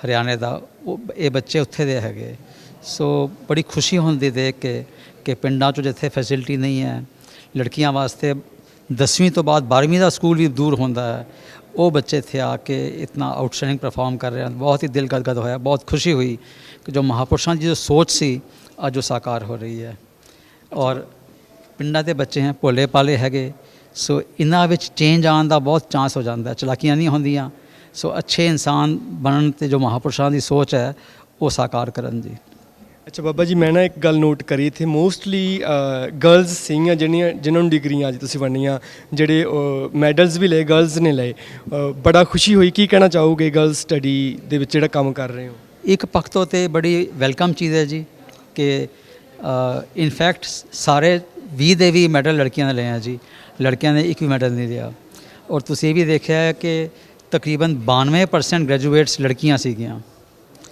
ਹਰਿਆਣੇ ਦਾ, ਉਹ ਇਹ ਬੱਚੇ ਉੱਥੇ ਦੇ ਹੈਗੇ। ਸੋ ਬੜੀ ਖੁਸ਼ੀ ਹੁੰਦੀ ਦੇਖ ਕੇ ਕਿ ਪਿੰਡਾਂ 'ਚੋਂ ਜਿੱਥੇ ਫੈਸਿਲਿਟੀ ਨਹੀਂ ਹੈ, ਲੜਕੀਆਂ ਵਾਸਤੇ 10ਵੀਂ ਤੋਂ ਬਾਅਦ 12ਵੀਂ ਦਾ ਸਕੂਲ ਵੀ ਦੂਰ ਹੁੰਦਾ ਹੈ, ਉਹ ਬੱਚੇ ਇੱਥੇ ਆ ਕੇ ਇਤਨਾ ਆਊਟਸਟੈਂਡਿੰਗ ਪਰਫਾਰਮ ਕਰ ਰਹੇ ਹਨ। ਬਹੁਤ ਹੀ ਦਿਲ ਗਦਗਦ ਹੋਇਆ, ਬਹੁਤ ਖੁਸ਼ੀ ਹੋਈ ਕਿ ਜੋ ਮਹਾਂਪੁਰਸ਼ਾਂ ਦੀ ਜੋ ਸੋਚ ਸੀ ਅੱਜ ਉਹ ਸਾਕਾਰ ਹੋ ਰਹੀ ਹੈ। ਔਰ ਪਿੰਡਾਂ ਦੇ ਬੱਚੇ ਹੈ, ਭੋਲੇ ਭਾਲੇ ਹੈਗੇ, ਸੋ ਇਹਨਾਂ ਵਿੱਚ ਚੇਂਜ ਆਉਣ ਦਾ ਬਹੁਤ ਚਾਂਸ ਹੋ ਜਾਂਦਾ, ਚਲਾਕੀਆਂ ਨਹੀਂ ਹੁੰਦੀਆਂ। ਸੋ ਅੱਛੇ ਇਨਸਾਨ ਬਣਨ ਤੇ ਜੋ ਮਹਾਂਪੁਰਸ਼ਾਂ ਦੀ ਸੋਚ ਹੈ ਉਹ ਸਾਕਾਰ ਕਰਨ ਜੀ। ਅੱਛਾ ਬਾਬਾ ਜੀ, ਮੈਂ ਨਾ ਇੱਕ ਗੱਲ ਨੋਟ ਕਰੀ ਇੱਥੇ ਮੋਸਟਲੀ ਗਰਲਸ ਸੀਗੀਆਂ ਜਿਨ੍ਹਾਂ ਨੂੰ ਡਿਗਰੀਆਂ ਅੱਜ ਤੁਸੀਂ ਵੰਡੀਆਂ, ਜਿਹੜੇ ਮੈਡਲਸ ਵੀ ਲਏ ਗਰਲਸ ਨੇ ਲਏ, ਬੜਾ ਖੁਸ਼ੀ ਹੋਈ। ਕੀ ਕਹਿਣਾ ਚਾਹੋਗੇ ਗਰਲਸ ਸਟੱਡੀ ਦੇ ਵਿੱਚ ਜਿਹੜਾ ਕੰਮ ਕਰ ਰਹੇ ਹੋ? ਇੱਕ ਪੱਖ ਤੋਂ ਤੇ ਬੜੀ ਵੈਲਕਮ ਚੀਜ਼ ਹੈ ਜੀ ਕਿ ਇਨਫੈਕਟ ਸਾਰੇ 20 ਦੇ ਵੀ ਮੈਡਲ ਲੜਕੀਆਂ ਨੇ ਲਏ ਆ ਜੀ, ਲੜਕਿਆਂ ਨੇ ਇੱਕ ਵੀ ਮੈਡਲ ਨਹੀਂ ਲਿਆ। ਔਰ ਤੁਸੀਂ ਇਹ ਵੀ ਦੇਖਿਆ ਹੈ ਕਿ ਤਕਰੀਬਨ 92% ਗ੍ਰੈਜੂਏਟਸ ਲੜਕੀਆਂ ਸੀਗੀਆਂ।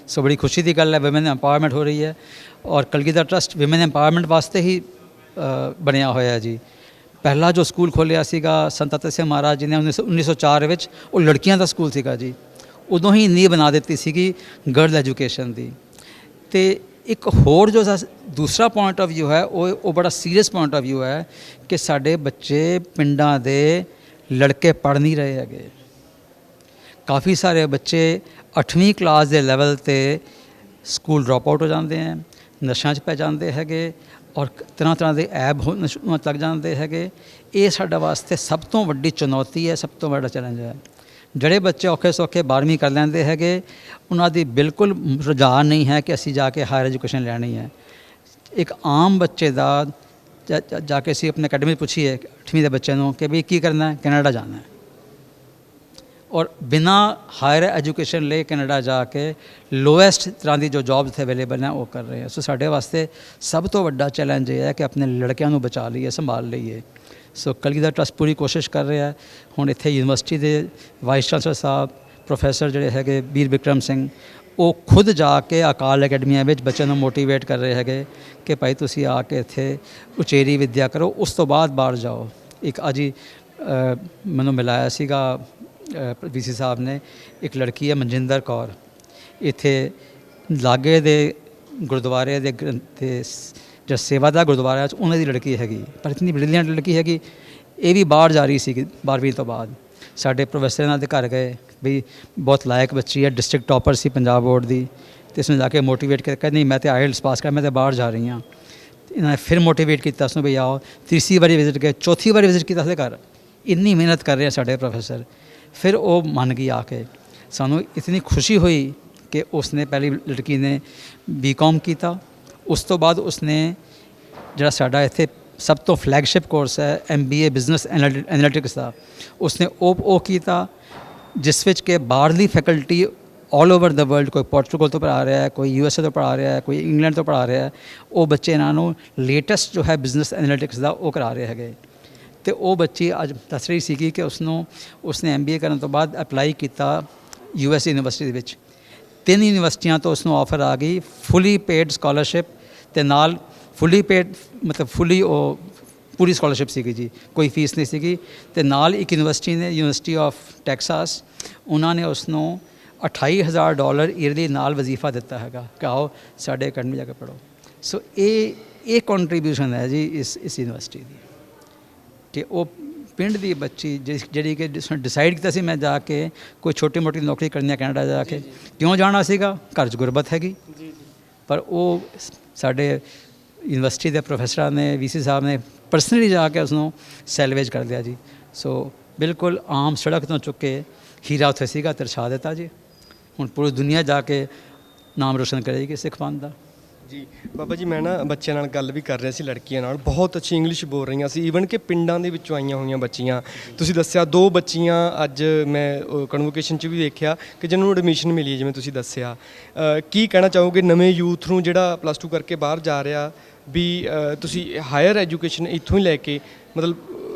ਸੋ ਬੜੀ ਖੁਸ਼ੀ ਦੀ ਗੱਲ ਹੈ, ਵਿਮਨ ਐਮਪਾਵਰਮੈਂਟ ਹੋ ਰਹੀ ਹੈ। ਔਰ ਕਲਗੀਧਰ ਟਰੱਸਟ ਵਿਮਨ ਐਮਪਾਵਰਮੈਂਟ ਵਾਸਤੇ ਹੀ ਬਣਿਆ ਹੋਇਆ ਜੀ। ਪਹਿਲਾ ਜੋ ਸਕੂਲ ਖੋਲ੍ਹਿਆ ਸੀਗਾ ਸੰਤ ਅਤਰ ਸਿੰਘ ਮਹਾਰਾਜ ਜੀ ਨੇ 1904 ਵਿੱਚ, ਉਹ ਲੜਕੀਆਂ ਦਾ ਸਕੂਲ ਸੀਗਾ ਜੀ। ਉਦੋਂ ਹੀ ਨੀਂਹ ਬਣਾ ਦਿੱਤੀ ਸੀਗੀ ਗਰਲ ਐਜੂਕੇਸ਼ਨ ਦੀ। ਅਤੇ ਇੱਕ ਹੋਰ ਜੋ ਦੂਸਰਾ ਪੁਆਇੰਟ ਆਫ ਵਿਊ ਹੈ ਉਹ ਬੜਾ ਸੀਰੀਅਸ ਪੁਆਇੰਟ ਆਫ ਵਿਊ ਹੈ ਕਿ ਸਾਡੇ ਬੱਚੇ ਪਿੰਡਾਂ ਦੇ ਲੜਕੇ ਪੜ੍ਹ ਨਹੀਂ ਰਹੇ ਹੈਗੇ। ਕਾਫੀ ਸਾਰੇ ਬੱਚੇ 8ਵੀਂ ਕਲਾਸ ਦੇ ਲੈਵਲ 'ਤੇ ਸਕੂਲ ਡਰੋਪ ਆਊਟ ਹੋ ਜਾਂਦੇ ਹੈ, ਨਸ਼ਿਆਂ 'ਚ ਪੈ ਜਾਂਦੇ ਹੈਗੇ, ਔਰ ਤਰ੍ਹਾਂ ਤਰ੍ਹਾਂ ਦੇ ਐਬ ਹੋਣ ਲੱਗ ਜਾਂਦੇ ਹੈਗੇ। ਇਹ ਸਾਡੇ ਵਾਸਤੇ ਸਭ ਤੋਂ ਵੱਡੀ ਚੁਣੌਤੀ ਹੈ, ਸਭ ਤੋਂ ਵੱਡਾ ਚੈਲੰਜ ਹੈ। ਜਿਹੜੇ ਬੱਚੇ ਔਖੇ ਸੌਖੇ 12ਵੀਂ ਕਰ ਲੈਂਦੇ ਹੈਗੇ, ਉਹਨਾਂ ਦੀ ਬਿਲਕੁਲ ਰੁਝਾਨ ਨਹੀਂ ਹੈ ਕਿ ਅਸੀਂ ਜਾ ਕੇ ਹਾਇਰ ਐਜੂਕੇਸ਼ਨ ਲੈਣੀ ਹੈ। ਇੱਕ ਆਮ ਬੱਚੇ ਦਾ ਜਾ ਕੇ ਅਸੀਂ ਆਪਣੇ ਅਕੈਡਮੀ ਪੁੱਛੀਏ 8ਵੀਂ ਦੇ ਬੱਚੇ ਨੂੰ ਕਿ ਵੀ ਕੀ ਕਰਨਾ ਹੈ, ਕੈਨੇਡਾ ਜਾਣਾ ਹੈ, ਔਰ ਬਿਨਾਂ ਹਾਇਰ ਐਜੂਕੇਸ਼ਨ ਲਈ ਕੈਨੇਡਾ ਜਾ ਕੇ ਲੋਐਸਟ ਤਰ੍ਹਾਂ ਦੀ ਜੋ ਜੋਬਸ ਇੱਥੇ ਅਵੇਲੇਬਲ ਹੈ ਉਹ ਕਰ ਰਹੇ ਹੈ। ਸੋ ਸਾਡੇ ਵਾਸਤੇ ਸਭ ਤੋਂ ਵੱਡਾ ਚੈਲੰਜ ਇਹ ਹੈ ਕਿ ਆਪਣੇ ਲੜਕਿਆਂ ਨੂੰ ਬਚਾ ਲਈਏ, ਸੰਭਾਲ ਲਈਏ। ਸੋ ਕਲਗੀਧਰ ਟਰੱਸਟ ਪੂਰੀ ਕੋਸ਼ਿਸ਼ ਕਰ ਰਿਹਾ ਹੈ। ਹੁਣ ਇੱਥੇ ਯੂਨੀਵਰਸਿਟੀ ਦੇ ਵਾਈਸ ਚਾਂਸਲਰ ਸਾਹਿਬ ਪ੍ਰੋਫੈਸਰ ਜਿਹੜੇ ਹੈਗੇ ਬੀਰ ਬਿਕਰਮ ਸਿੰਘ, ਉਹ ਖੁਦ ਜਾ ਕੇ ਅਕਾਲ ਅਕੈਡਮੀਆਂ ਵਿੱਚ ਬੱਚਿਆਂ ਨੂੰ ਮੋਟੀਵੇਟ ਕਰ ਰਹੇ ਹੈਗੇ ਕਿ ਭਾਈ ਤੁਸੀਂ ਆ ਕੇ ਇੱਥੇ ਉਚੇਰੀ ਵਿੱਦਿਆ ਕਰੋ, ਉਸ ਤੋਂ ਬਾਅਦ ਬਾਹਰ ਜਾਓ। ਇੱਕ ਅੱਜ ਹੀ ਮੈਨੂੰ ਮਿਲਾਇਆ ਸੀਗਾ VC ਸਾਹਿਬ ਨੇ, ਇੱਕ ਲੜਕੀ ਹੈ ਮਨਜਿੰਦਰ ਕੌਰ, ਇੱਥੇ ਲਾਗੇ ਦੇ ਗੁਰਦੁਆਰੇ ਦੇ ਜਿਹੜਾ ਸੇਵਾ ਦਾ ਗੁਰਦੁਆਰਾ ਉਹਨਾਂ ਦੀ ਲੜਕੀ ਹੈਗੀ, ਪਰ ਇਤਨੀ ਬ੍ਰਿਲੀਅੰਟ ਲੜਕੀ ਹੈਗੀ। ਇਹ ਵੀ ਬਾਹਰ ਜਾ ਰਹੀ ਸੀ 12ਵੀਂ ਤੋਂ ਬਾਅਦ। ਸਾਡੇ ਪ੍ਰੋਫੈਸਰ ਇਹਨਾਂ ਦੇ ਘਰ ਗਏ ਵੀ ਬਹੁਤ ਲਾਇਕ ਬੱਚੀ ਹੈ, ਡਿਸਟ੍ਰਿਕਟ ਟੌਪਰ ਸੀ ਪੰਜਾਬ ਬੋਰਡ ਦੀ, ਅਤੇ ਇਸਨੂੰ ਜਾ ਕੇ ਮੋਟੀਵੇਟ ਕਰਕੇ ਨਹੀਂ ਮੈਂ ਤਾਂ ਆਇਲਟਸ ਪਾਸ ਕਰ, ਮੈਂ ਤਾਂ ਬਾਹਰ ਜਾ ਰਹੀ ਹਾਂ। ਇਹਨਾਂ ਨੇ ਫਿਰ ਮੋਟੀਵੇਟ ਕੀਤਾ ਉਸਨੂੰ ਵੀ ਆਓ। ਤੀਸਰੀ ਵਾਰੀ ਵਿਜ਼ਿਟ ਗਏ, ਚੌਥੀ ਵਾਰੀ ਵਿਜ਼ਿਟ ਕੀਤਾ ਉਸਦੇ ਘਰ। ਇੰਨੀ ਮਿਹਨਤ ਕਰ ਰਹੇ ਸਾਡੇ ਪ੍ਰੋਫੈਸਰ। ਫਿਰ ਉਹ ਮੰਨ ਗਈ ਆ ਕੇ। ਸਾਨੂੰ ਇਤਨੀ ਖੁਸ਼ੀ ਹੋਈ ਕਿ ਉਸਨੇ ਪਹਿਲੀ ਲੜਕੀ ਨੇ BCom ਕੀਤਾ, ਉਸ ਤੋਂ ਬਾਅਦ ਉਸਨੇ ਜਿਹੜਾ ਸਾਡਾ ਇੱਥੇ ਸਭ ਤੋਂ ਫਲੈਗਸ਼ਿਪ ਕੋਰਸ ਹੈ MBA ਬਿਜ਼ਨਸ ਐਨਾਲਿਟਿਕਸ ਦਾ, ਉਸਨੇ ਉਹ ਕੀਤਾ, ਜਿਸ ਵਿੱਚ ਕਿ ਬਾਹਰਲੀ ਫੈਕਲਟੀ ਆਲ ਓਵਰ ਦਾ ਵਰਲਡ, ਕੋਈ ਪੋਰਚੁਗਲ ਤੋਂ ਪੜ੍ਹਾ ਰਿਹਾ ਹੈ, ਕੋਈ USA ਤੋਂ ਪੜ੍ਹਾ ਰਿਹਾ ਹੈ, ਕੋਈ ਇੰਗਲੈਂਡ ਤੋਂ ਪੜ੍ਹਾ ਰਿਹਾ ਹੈ, ਉਹ ਬੱਚੇ ਇਹਨਾਂ ਨੂੰ ਲੇਟੈਸਟ ਜੋ ਹੈ ਬਿਜ਼ਨਸ ਐਨਾਲਿਟਿਕਸ ਦਾ ਉਹ ਕਰਾ ਰਹੇ ਹੈਗੇ। ਅਤੇ ਉਹ ਬੱਚੀ ਅੱਜ ਦੱਸ ਰਹੀ ਸੀਗੀ ਕਿ ਉਸਨੇ MBA ਕਰਨ ਤੋਂ ਬਾਅਦ ਅਪਲਾਈ ਕੀਤਾ USA ਯੂਨੀਵਰਸਿਟੀ ਦੇ ਵਿੱਚ। 3 ਯੂਨੀਵਰਸਿਟੀਆਂ ਤੋਂ ਉਸ ਨੂੰ ਆਫਰ ਆ ਗਈ ਫੁੱਲੀ ਪੇਡ ਸਕਾਲਰਸ਼ਿਪ ਤੇ ਨਾਲ ਫੁੱਲੀ ਪੇਡ ਮਤਲਬ ਫੁੱਲੀ ਉਹ ਪੂਰੀ ਸਕਾਲਰਸ਼ਿਪ ਸੀਗੀ ਜੀ, ਕੋਈ ਫੀਸ ਨਹੀਂ ਸੀਗੀ। ਤੇ ਨਾਲ ਇੱਕ ਯੂਨੀਵਰਸਿਟੀ ਨੇ, ਯੂਨੀਵਰਸਿਟੀ ਆਫ ਟੈਕਸਾਸ, ਉਹਨਾਂ ਨੇ ਉਸ ਨੂੰ $28,000 ਈਅਰਲੀ ਨਾਲ ਵਜ਼ੀਫਾ ਦਿੱਤਾ ਹੈਗਾ ਕਿ ਆਓ ਸਾਡੇ ਅਕੈਡਮੀ ਜਾ ਕੇ ਪੜ੍ਹੋ। ਸੋ ਇਹ ਕੰਟਰੀਬਿਊਸ਼ਨ ਹੈ ਜੀ ਇਸ ਯੂਨੀਵਰਸਿਟੀ ਦੀ। ਕਿ ਉਹ ਪਿੰਡ ਦੀ ਬੱਚੀ ਜਿਹੜੀ ਕਿ ਡਿਸਾਈਡ ਕੀਤਾ ਸੀ ਮੈਂ ਜਾ ਕੇ ਕੋਈ ਛੋਟੀ ਮੋਟੀ ਨੌਕਰੀ ਕਰਨੀ ਹੈ ਕੈਨੇਡਾ ਜਾ ਕੇ, ਕਿਉਂ ਜਾਣਾ ਸੀਗਾ, ਘਰ 'ਚ ਗੁਰਬਤ ਹੈਗੀ, ਪਰ ਉਹ ਸਾਡੇ ਯੂਨੀਵਰਸਿਟੀ ਦੇ ਪ੍ਰੋਫੈਸਰਾਂ ਨੇ, ਵੀਸੀ ਸਾਹਿਬ ਨੇ ਪਰਸਨਲੀ ਜਾ ਕੇ ਉਸ ਨੂੰ ਸੈਲਵੇਜ ਕਰ ਲਿਆ ਜੀ। ਸੋ ਬਿਲਕੁਲ ਆਮ ਸੜਕ ਤੋਂ ਚੁੱਕ ਕੇ ਹੀਰਾ ਉੱਥੇ ਸੀਗਾ ਤਰਛਾ ਦਿੱਤਾ ਜੀ। ਹੁਣ ਪੂਰੀ ਦੁਨੀਆ ਜਾ ਕੇ ਨਾਮ ਰੋਸ਼ਨ ਕਰੇਗੀ ਸਿੱਖ ਪੰਥ ਦਾ। ਜੀ ਬਾਬਾ ਜੀ, ਮੈਂ ਨਾ ਬੱਚਿਆਂ ਨਾਲ ਗੱਲ ਵੀ ਕਰ ਰਿਹਾ ਸੀ, ਲੜਕੀਆਂ ਨਾਲ, ਬਹੁਤ ਅੱਛੀ ਇੰਗਲਿਸ਼ ਬੋਲ ਰਹੀਆਂ ਸੀ, ਈਵਨ ਕਿ ਪਿੰਡਾਂ ਦੇ ਵਿੱਚੋਂ ਆਈਆਂ ਹੋਈਆਂ ਬੱਚੀਆਂ। ਤੁਸੀਂ ਦੱਸਿਆ 2 ਬੱਚੀਆਂ ਅੱਜ ਮੈਂ ਕਨਵੋਕੇਸ਼ਨ 'ਚ ਵੀ ਦੇਖਿਆ ਕਿ ਜਿਹਨਾਂ ਨੂੰ ਐਡਮਿਸ਼ਨ ਮਿਲੀ ਹੈ, ਜਿਵੇਂ ਤੁਸੀਂ ਦੱਸਿਆ। ਕੀ ਕਹਿਣਾ ਚਾਹੋਗੇ ਨਵੇਂ ਯੂਥ ਨੂੰ ਜਿਹੜਾ +2 ਕਰਕੇ ਬਾਹਰ ਜਾ ਰਿਹਾ, ਵੀ ਤੁਸੀਂ ਹਾਇਰ ਐਜੂਕੇਸ਼ਨ ਇੱਥੋਂ ਹੀ ਲੈ ਕੇ, ਮਤਲਬ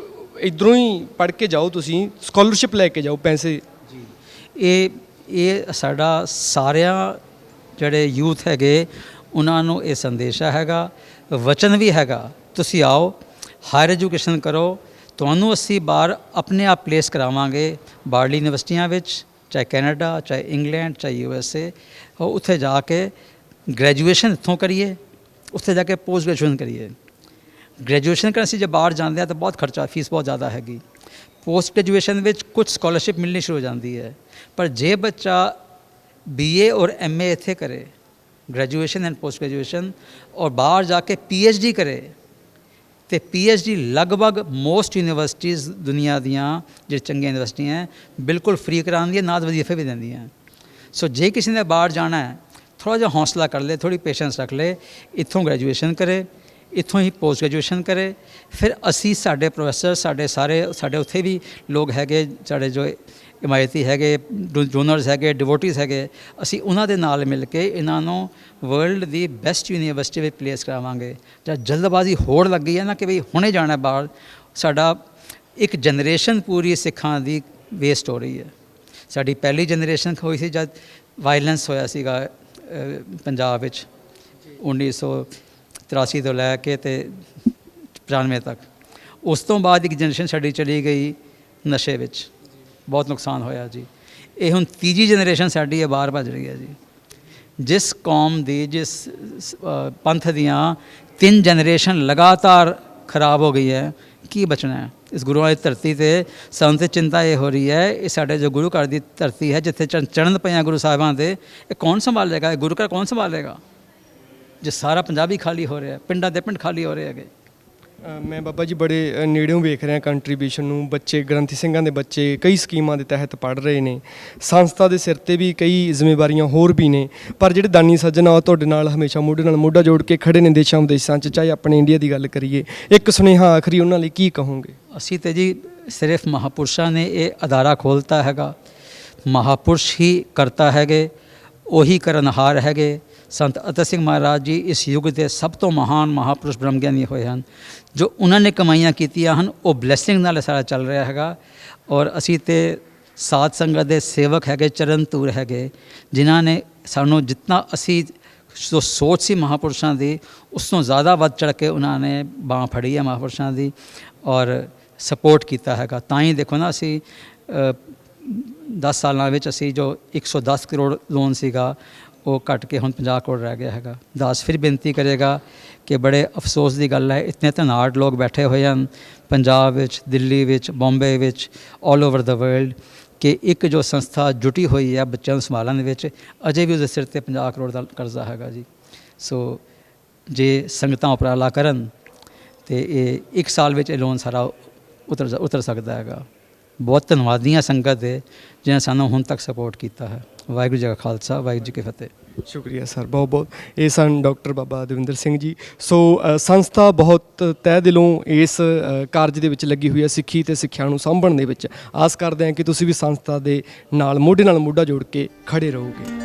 ਇੱਧਰੋਂ ਹੀ ਪੜ੍ਹ ਕੇ ਜਾਓ, ਤੁਸੀਂ ਸਕਾਲਰਸ਼ਿਪ ਲੈ ਕੇ ਜਾਓ ਪੈਸੇ? ਜੀ ਇਹ ਸਾਡਾ ਸਾਰਿਆਂ ਜਿਹੜੇ ਯੂਥ ਹੈਗੇ ਉਹਨਾਂ ਨੂੰ ਇਹ ਸੰਦੇਸ਼ਾ ਹੈਗਾ, ਵਚਨ ਵੀ ਹੈਗਾ, ਤੁਸੀਂ ਆਓ ਹਾਇਰ ਐਜੂਕੇਸ਼ਨ ਕਰੋ, ਤੁਹਾਨੂੰ ਅਸੀਂ ਬਾਹਰ ਆਪਣੇ ਆਪ ਪਲੇਸ ਕਰਾਵਾਂਗੇ ਬਾਹਰਲੀ ਯੂਨੀਵਰਸਿਟੀਆਂ ਵਿੱਚ, ਚਾਹੇ ਕੈਨੇਡਾ, ਚਾਹੇ ਇੰਗਲੈਂਡ, ਚਾਹੇ USA। ਉੱਥੇ ਜਾ ਕੇ ਗ੍ਰੈਜੂਏਸ਼ਨ ਇੱਥੋਂ ਕਰੀਏ, ਉੱਥੇ ਜਾ ਕੇ ਪੋਸਟ ਗ੍ਰੈਜੂਏਸ਼ਨ ਕਰੀਏ। ਗ੍ਰੈਜੂਏਸ਼ਨ ਕਰਨ ਅਸੀਂ ਜੇ ਬਾਹਰ ਜਾਂਦੇ ਆ ਤਾਂ ਬਹੁਤ ਖਰਚਾ, ਫੀਸ ਬਹੁਤ ਜ਼ਿਆਦਾ ਹੈਗੀ। ਪੋਸਟ ਗ੍ਰੈਜੂਏਸ਼ਨ ਵਿੱਚ ਕੁਝ ਸਕਾਲਰਸ਼ਿਪ ਮਿਲਣੀ ਸ਼ੁਰੂ ਹੋ ਜਾਂਦੀ ਹੈ, ਪਰ ਜੇ ਬੱਚਾ BA ਔਰ MA ਇੱਥੇ ਕਰੇ, ਗ੍ਰੈਜੂਏਸ਼ਨ ਐਂਡ ਪੋਸਟ ਗ੍ਰੈਜੂਏਸ਼ਨ, ਔਰ ਬਾਹਰ ਜਾ ਕੇ PhD ਕਰੇ, ਤੇ PhD ਲਗਭਗ ਮੋਸਟ ਯੂਨੀਵਰਸਿਟੀਜ਼ ਦੁਨੀਆ ਦੀਆਂ ਜਿਹੜੀ ਚੰਗੀਆਂ ਯੂਨੀਵਰਸਿਟੀਆਂ ਬਿਲਕੁਲ ਫ੍ਰੀ ਕਰਾਉਂਦੀਆਂ, ਨਾਲ ਵਜ਼ੀਫੇ ਵੀ ਦਿੰਦੀਆਂ। ਸੋ ਜੇ ਕਿਸੇ ਨੇ ਬਾਹਰ ਜਾਣਾ ਹੈ, ਥੋੜ੍ਹਾ ਜਿਹਾ ਹੌਸਲਾ ਕਰ ਲੇ, ਥੋੜ੍ਹੀ ਪੇਸ਼ੈਂਸ ਰੱਖ ਲੇ, ਇੱਥੋਂ ਗ੍ਰੈਜੂਏਸ਼ਨ ਕਰੇ, ਇੱਥੋਂ ਹੀ ਪੋਸਟ ਗ੍ਰੈਜੂਏਸ਼ਨ ਕਰੇ। ਫਿਰ ਅਸੀਂ ਸਾਡੇ ਪ੍ਰੋਫੈਸਰ, ਸਾਡੇ ਉੱਥੇ ਵੀ ਲੋਕ ਹੈਗੇ, ਸਾਡੇ ਜੋ ਇਮਾਇਤੀ ਹੈਗੇ, ਡੋਨਰਸ ਹੈਗੇ, ਡਿਵੋਟੀਜ਼ ਹੈਗੇ, ਅਸੀਂ ਉਹਨਾਂ ਦੇ ਨਾਲ ਮਿਲ ਕੇ ਇਹਨਾਂ ਨੂੰ ਵਰਲਡ ਦੀ ਬੈਸਟ ਯੂਨੀਵਰਸਿਟੀ ਵਿੱਚ ਪਲੇਸ ਕਰਾਵਾਂਗੇ। ਜਾਂ ਜਲਦਬਾਜ਼ੀ ਹੋੜ ਲੱਗੀ ਹੈ ਨਾ ਕਿ ਬਈ ਹੁਣੇ ਜਾਣਾ ਬਾਹਰ, ਸਾਡਾ ਇੱਕ ਜਨਰੇਸ਼ਨ ਪੂਰੀ ਸਿੱਖਾਂ ਦੀ ਵੇਸਟ ਹੋ ਰਹੀ ਹੈ। ਸਾਡੀ ਪਹਿਲੀ ਜਨਰੇਸ਼ਨ ਹੋਈ ਸੀ ਜਦ ਵਾਇਲੈਂਸ ਹੋਇਆ ਸੀਗਾ ਪੰਜਾਬ ਵਿੱਚ 1983 ਤੋਂ ਲੈ ਕੇ ਤੇ 95 ਤੱਕ। ਉਸ ਤੋਂ ਬਾਅਦ ਇੱਕ ਜਨਰੇਸ਼ਨ ਸਾਡੀ ਚਲੀ ਗਈ ਨਸ਼ੇ ਵਿੱਚ, ਬਹੁਤ ਨੁਕਸਾਨ ਹੋਇਆ ਜੀ। ਇਹ ਹੁਣ ਤੀਜੀ ਜਨਰੇਸ਼ਨ ਸਾਡੀ ਹੈ ਬਾਹਰ ਭੱਜ ਰਹੀ ਹੈ ਜੀ। ਜਿਸ ਕੌਮ ਦੀ, ਜਿਸ ਪੰਥ ਦੀਆਂ 3 ਜਨਰੇਸ਼ਨ ਲਗਾਤਾਰ ਖਰਾਬ ਹੋ ਗਈ ਹੈ, ਕੀ ਬਚਣਾ ਹੈ ਇਸ ਗੁਰੂਆਂ ਦੀ ਧਰਤੀ 'ਤੇ? ਸਾਨੂੰ ਤਾਂ ਚਿੰਤਾ ਇਹ ਹੋ ਰਹੀ ਹੈ, ਇਹ ਸਾਡੇ ਜੋ ਗੁਰੂ ਘਰ ਦੀ ਧਰਤੀ ਹੈ, ਜਿੱਥੇ ਚੜ੍ਹਨ ਪਈਆਂ ਗੁਰੂ ਸਾਹਿਬਾਂ ਦੇ, ਇਹ ਕੌਣ ਸੰਭਾਲੇਗਾ? ਇਹ ਗੁਰੂ ਘਰ ਕੌਣ ਸੰਭਾਲੇਗਾ ਜੇ ਸਾਰਾ ਪੰਜਾਬੀ ਖਾਲੀ ਹੋ ਰਿਹਾ, ਪਿੰਡਾਂ ਦੇ ਪਿੰਡ ਖਾਲੀ ਹੋ ਰਹੇ ਹੈਗੇ। ਮੈਂ ਬਾਬਾ ਜੀ ਬੜੇ ਨੇੜਿਓਂ ਵੇਖ ਰਿਹਾ ਕੰਟਰੀਬਿਊਸ਼ਨ ਨੂੰ। ਬੱਚੇ, ਗ੍ਰੰਥੀ ਸਿੰਘਾਂ ਦੇ ਬੱਚੇ ਕਈ ਸਕੀਮਾਂ ਦੇ ਤਹਿਤ ਪੜ੍ਹ ਰਹੇ ਨੇ, ਸੰਸਥਾ ਦੇ ਸਿਰ 'ਤੇ ਵੀ ਕਈ ਜ਼ਿੰਮੇਵਾਰੀਆਂ ਹੋਰ ਵੀ ਨੇ, ਪਰ ਜਿਹੜੇ ਦਾਨੀ ਸੱਜਣ ਆ ਉਹ ਤੁਹਾਡੇ ਨਾਲ ਹਮੇਸ਼ਾ ਮੋਢੇ ਨਾਲ ਮੋਢਾ ਜੋੜ ਕੇ ਖੜੇ ਨੇ ਦੇਸ਼ਾਂ ਵਿਦੇਸ਼ਾਂ 'ਚ, ਚਾਹੇ ਆਪਣੇ ਇੰਡੀਆ ਦੀ ਗੱਲ ਕਰੀਏ। ਇੱਕ ਸੁਨੇਹਾ ਆਖਰੀ ਉਹਨਾਂ ਲਈ ਕੀ ਕਹੋਗੇ? ਅਸੀਂ ਤਾਂ ਜੀ ਸਿਰਫ ਮਹਾਂਪੁਰਸ਼ਾਂ ਨੇ ਇਹ ਅਦਾਰਾ ਖੋਲ੍ਹਤਾ ਹੈਗਾ, ਮਹਾਂਪੁਰਸ਼ ਹੀ ਕਰਤਾ ਹੈਗੇ, ਉਹੀ ਕਰਨਹਾਰ ਹੈਗੇ। ਸੰਤ ਅਤਰ ਸਿੰਘ ਮਹਾਰਾਜ ਜੀ ਇਸ ਯੁੱਗ ਦੇ ਸਭ ਤੋਂ ਮਹਾਨ ਮਹਾਂਪੁਰਸ਼ ਬ੍ਰਹਮ ਗਿਆਨੀ ਹੋਏ ਹਨ। ਜੋ ਉਹਨਾਂ ਨੇ ਕਮਾਈਆਂ ਕੀਤੀਆਂ ਹਨ, ਉਹ ਬਲੈਸਿੰਗ ਨਾਲ ਸਾਰਾ ਚੱਲ ਰਿਹਾ ਹੈਗਾ। ਔਰ ਅਸੀਂ ਤੇ ਸਾਧ ਸੰਗਤ ਦੇ ਸੇਵਕ ਹੈਗੇ, ਚਰਨ ਧੂਰ ਹੈਗੇ, ਜਿਨ੍ਹਾਂ ਨੇ ਸਾਨੂੰ ਜਿਤਨਾ ਅਸੀਂ ਜੋ ਸੋਚ ਸੀ ਮਹਾਂਪੁਰਸ਼ਾਂ ਦੀ, ਉਸ ਤੋਂ ਜ਼ਿਆਦਾ ਵੱਧ ਚੜ੍ਹ ਕੇ ਉਹਨਾਂ ਨੇ ਬਾਂਹ ਫੜੀ ਹੈ ਮਹਾਂਪੁਰਸ਼ਾਂ ਦੀ ਔਰ ਸਪੋਰਟ ਕੀਤਾ ਹੈਗਾ। ਤਾਂ ਹੀ ਦੇਖੋ ਨਾ, ਅਸੀਂ 10 ਸਾਲਾਂ ਵਿੱਚ ਅਸੀਂ ਜੋ 110 ਕਰੋੜ ਲੋਨ ਸੀਗਾ, ਉਹ ਘਟ ਕੇ ਹੁਣ 50 ਕਰੋੜ ਰਹਿ ਗਿਆ ਹੈਗਾ। ਦਾਸ ਫਿਰ ਬੇਨਤੀ ਕਰੇਗਾ ਕਿ ਬੜੇ ਅਫਸੋਸ ਦੀ ਗੱਲ ਹੈ, ਇਤਨੇ ਧਨਾਢ ਲੋਕ ਬੈਠੇ ਹੋਏ ਹਨ ਪੰਜਾਬ ਵਿੱਚ, ਦਿੱਲੀ ਵਿੱਚ, ਬੰਬੇ ਵਿੱਚ, ਆਲ ਓਵਰ ਦਾ ਵਰਲਡ, ਕਿ ਇੱਕ ਜੋ ਸੰਸਥਾ ਜੁਟੀ ਹੋਈ ਹੈ ਬੱਚਿਆਂ ਨੂੰ ਸੰਭਾਲਣ ਵਿੱਚ, ਅਜੇ ਵੀ ਉਹਦੇ ਸਿਰ 'ਤੇ 50 ਕਰੋੜ ਦਾ ਕਰਜ਼ਾ ਹੈਗਾ ਜੀ। ਸੋ ਜੇ ਸੰਗਤਾਂ ਉਪਰਾਲਾ ਕਰਨ ਤੇ ਇਹ 1 ਸਾਲ ਵਿੱਚ ਇਹ ਲੋਨ ਸਾਰਾ ਉਤਰ ਸਕਦਾ ਹੈਗਾ। ਬਹੁਤ ਧੰਨਵਾਦੀਆਂ ਸੰਗਤ ਦੇ ਜਿਹਨੇ ਸਾਨੂੰ ਹੁਣ ਤੱਕ ਸਪੋਰਟ ਕੀਤਾ ਹੈ। ਵਾਹਿਗੁਰੂ ਜੀ ਕਾ ਖਾਲਸਾ, ਵਾਹਿਗੁਰੂ ਜੀ ਕੀ ਫਤਿਹ। ਸ਼ੁਕਰੀਆ ਸਰ, ਬਹੁਤ ਬਹੁਤ। ਇਹ ਸਨ ਡਾਕਟਰ ਬਾਬਾ ਦਵਿੰਦਰ ਸਿੰਘ ਜੀ। ਸੋ ਸੰਸਥਾ ਬਹੁਤ ਤਹਿ ਦਿਲੋਂ ਇਸ ਕਾਰਜ ਦੇ ਵਿੱਚ ਲੱਗੀ ਹੋਈ ਹੈ, ਸਿੱਖੀ ਅਤੇ ਸਿੱਖਿਆ ਨੂੰ ਸਾਂਭਣ ਦੇ ਵਿੱਚ। ਆਸ ਕਰਦੇ ਹਾਂ ਕਿ ਤੁਸੀਂ ਵੀ ਸੰਸਥਾ ਦੇ ਨਾਲ ਮੋਢੇ ਨਾਲ ਮੋਢਾ ਜੋੜ ਕੇ ਖੜੇ ਰਹੋਗੇ।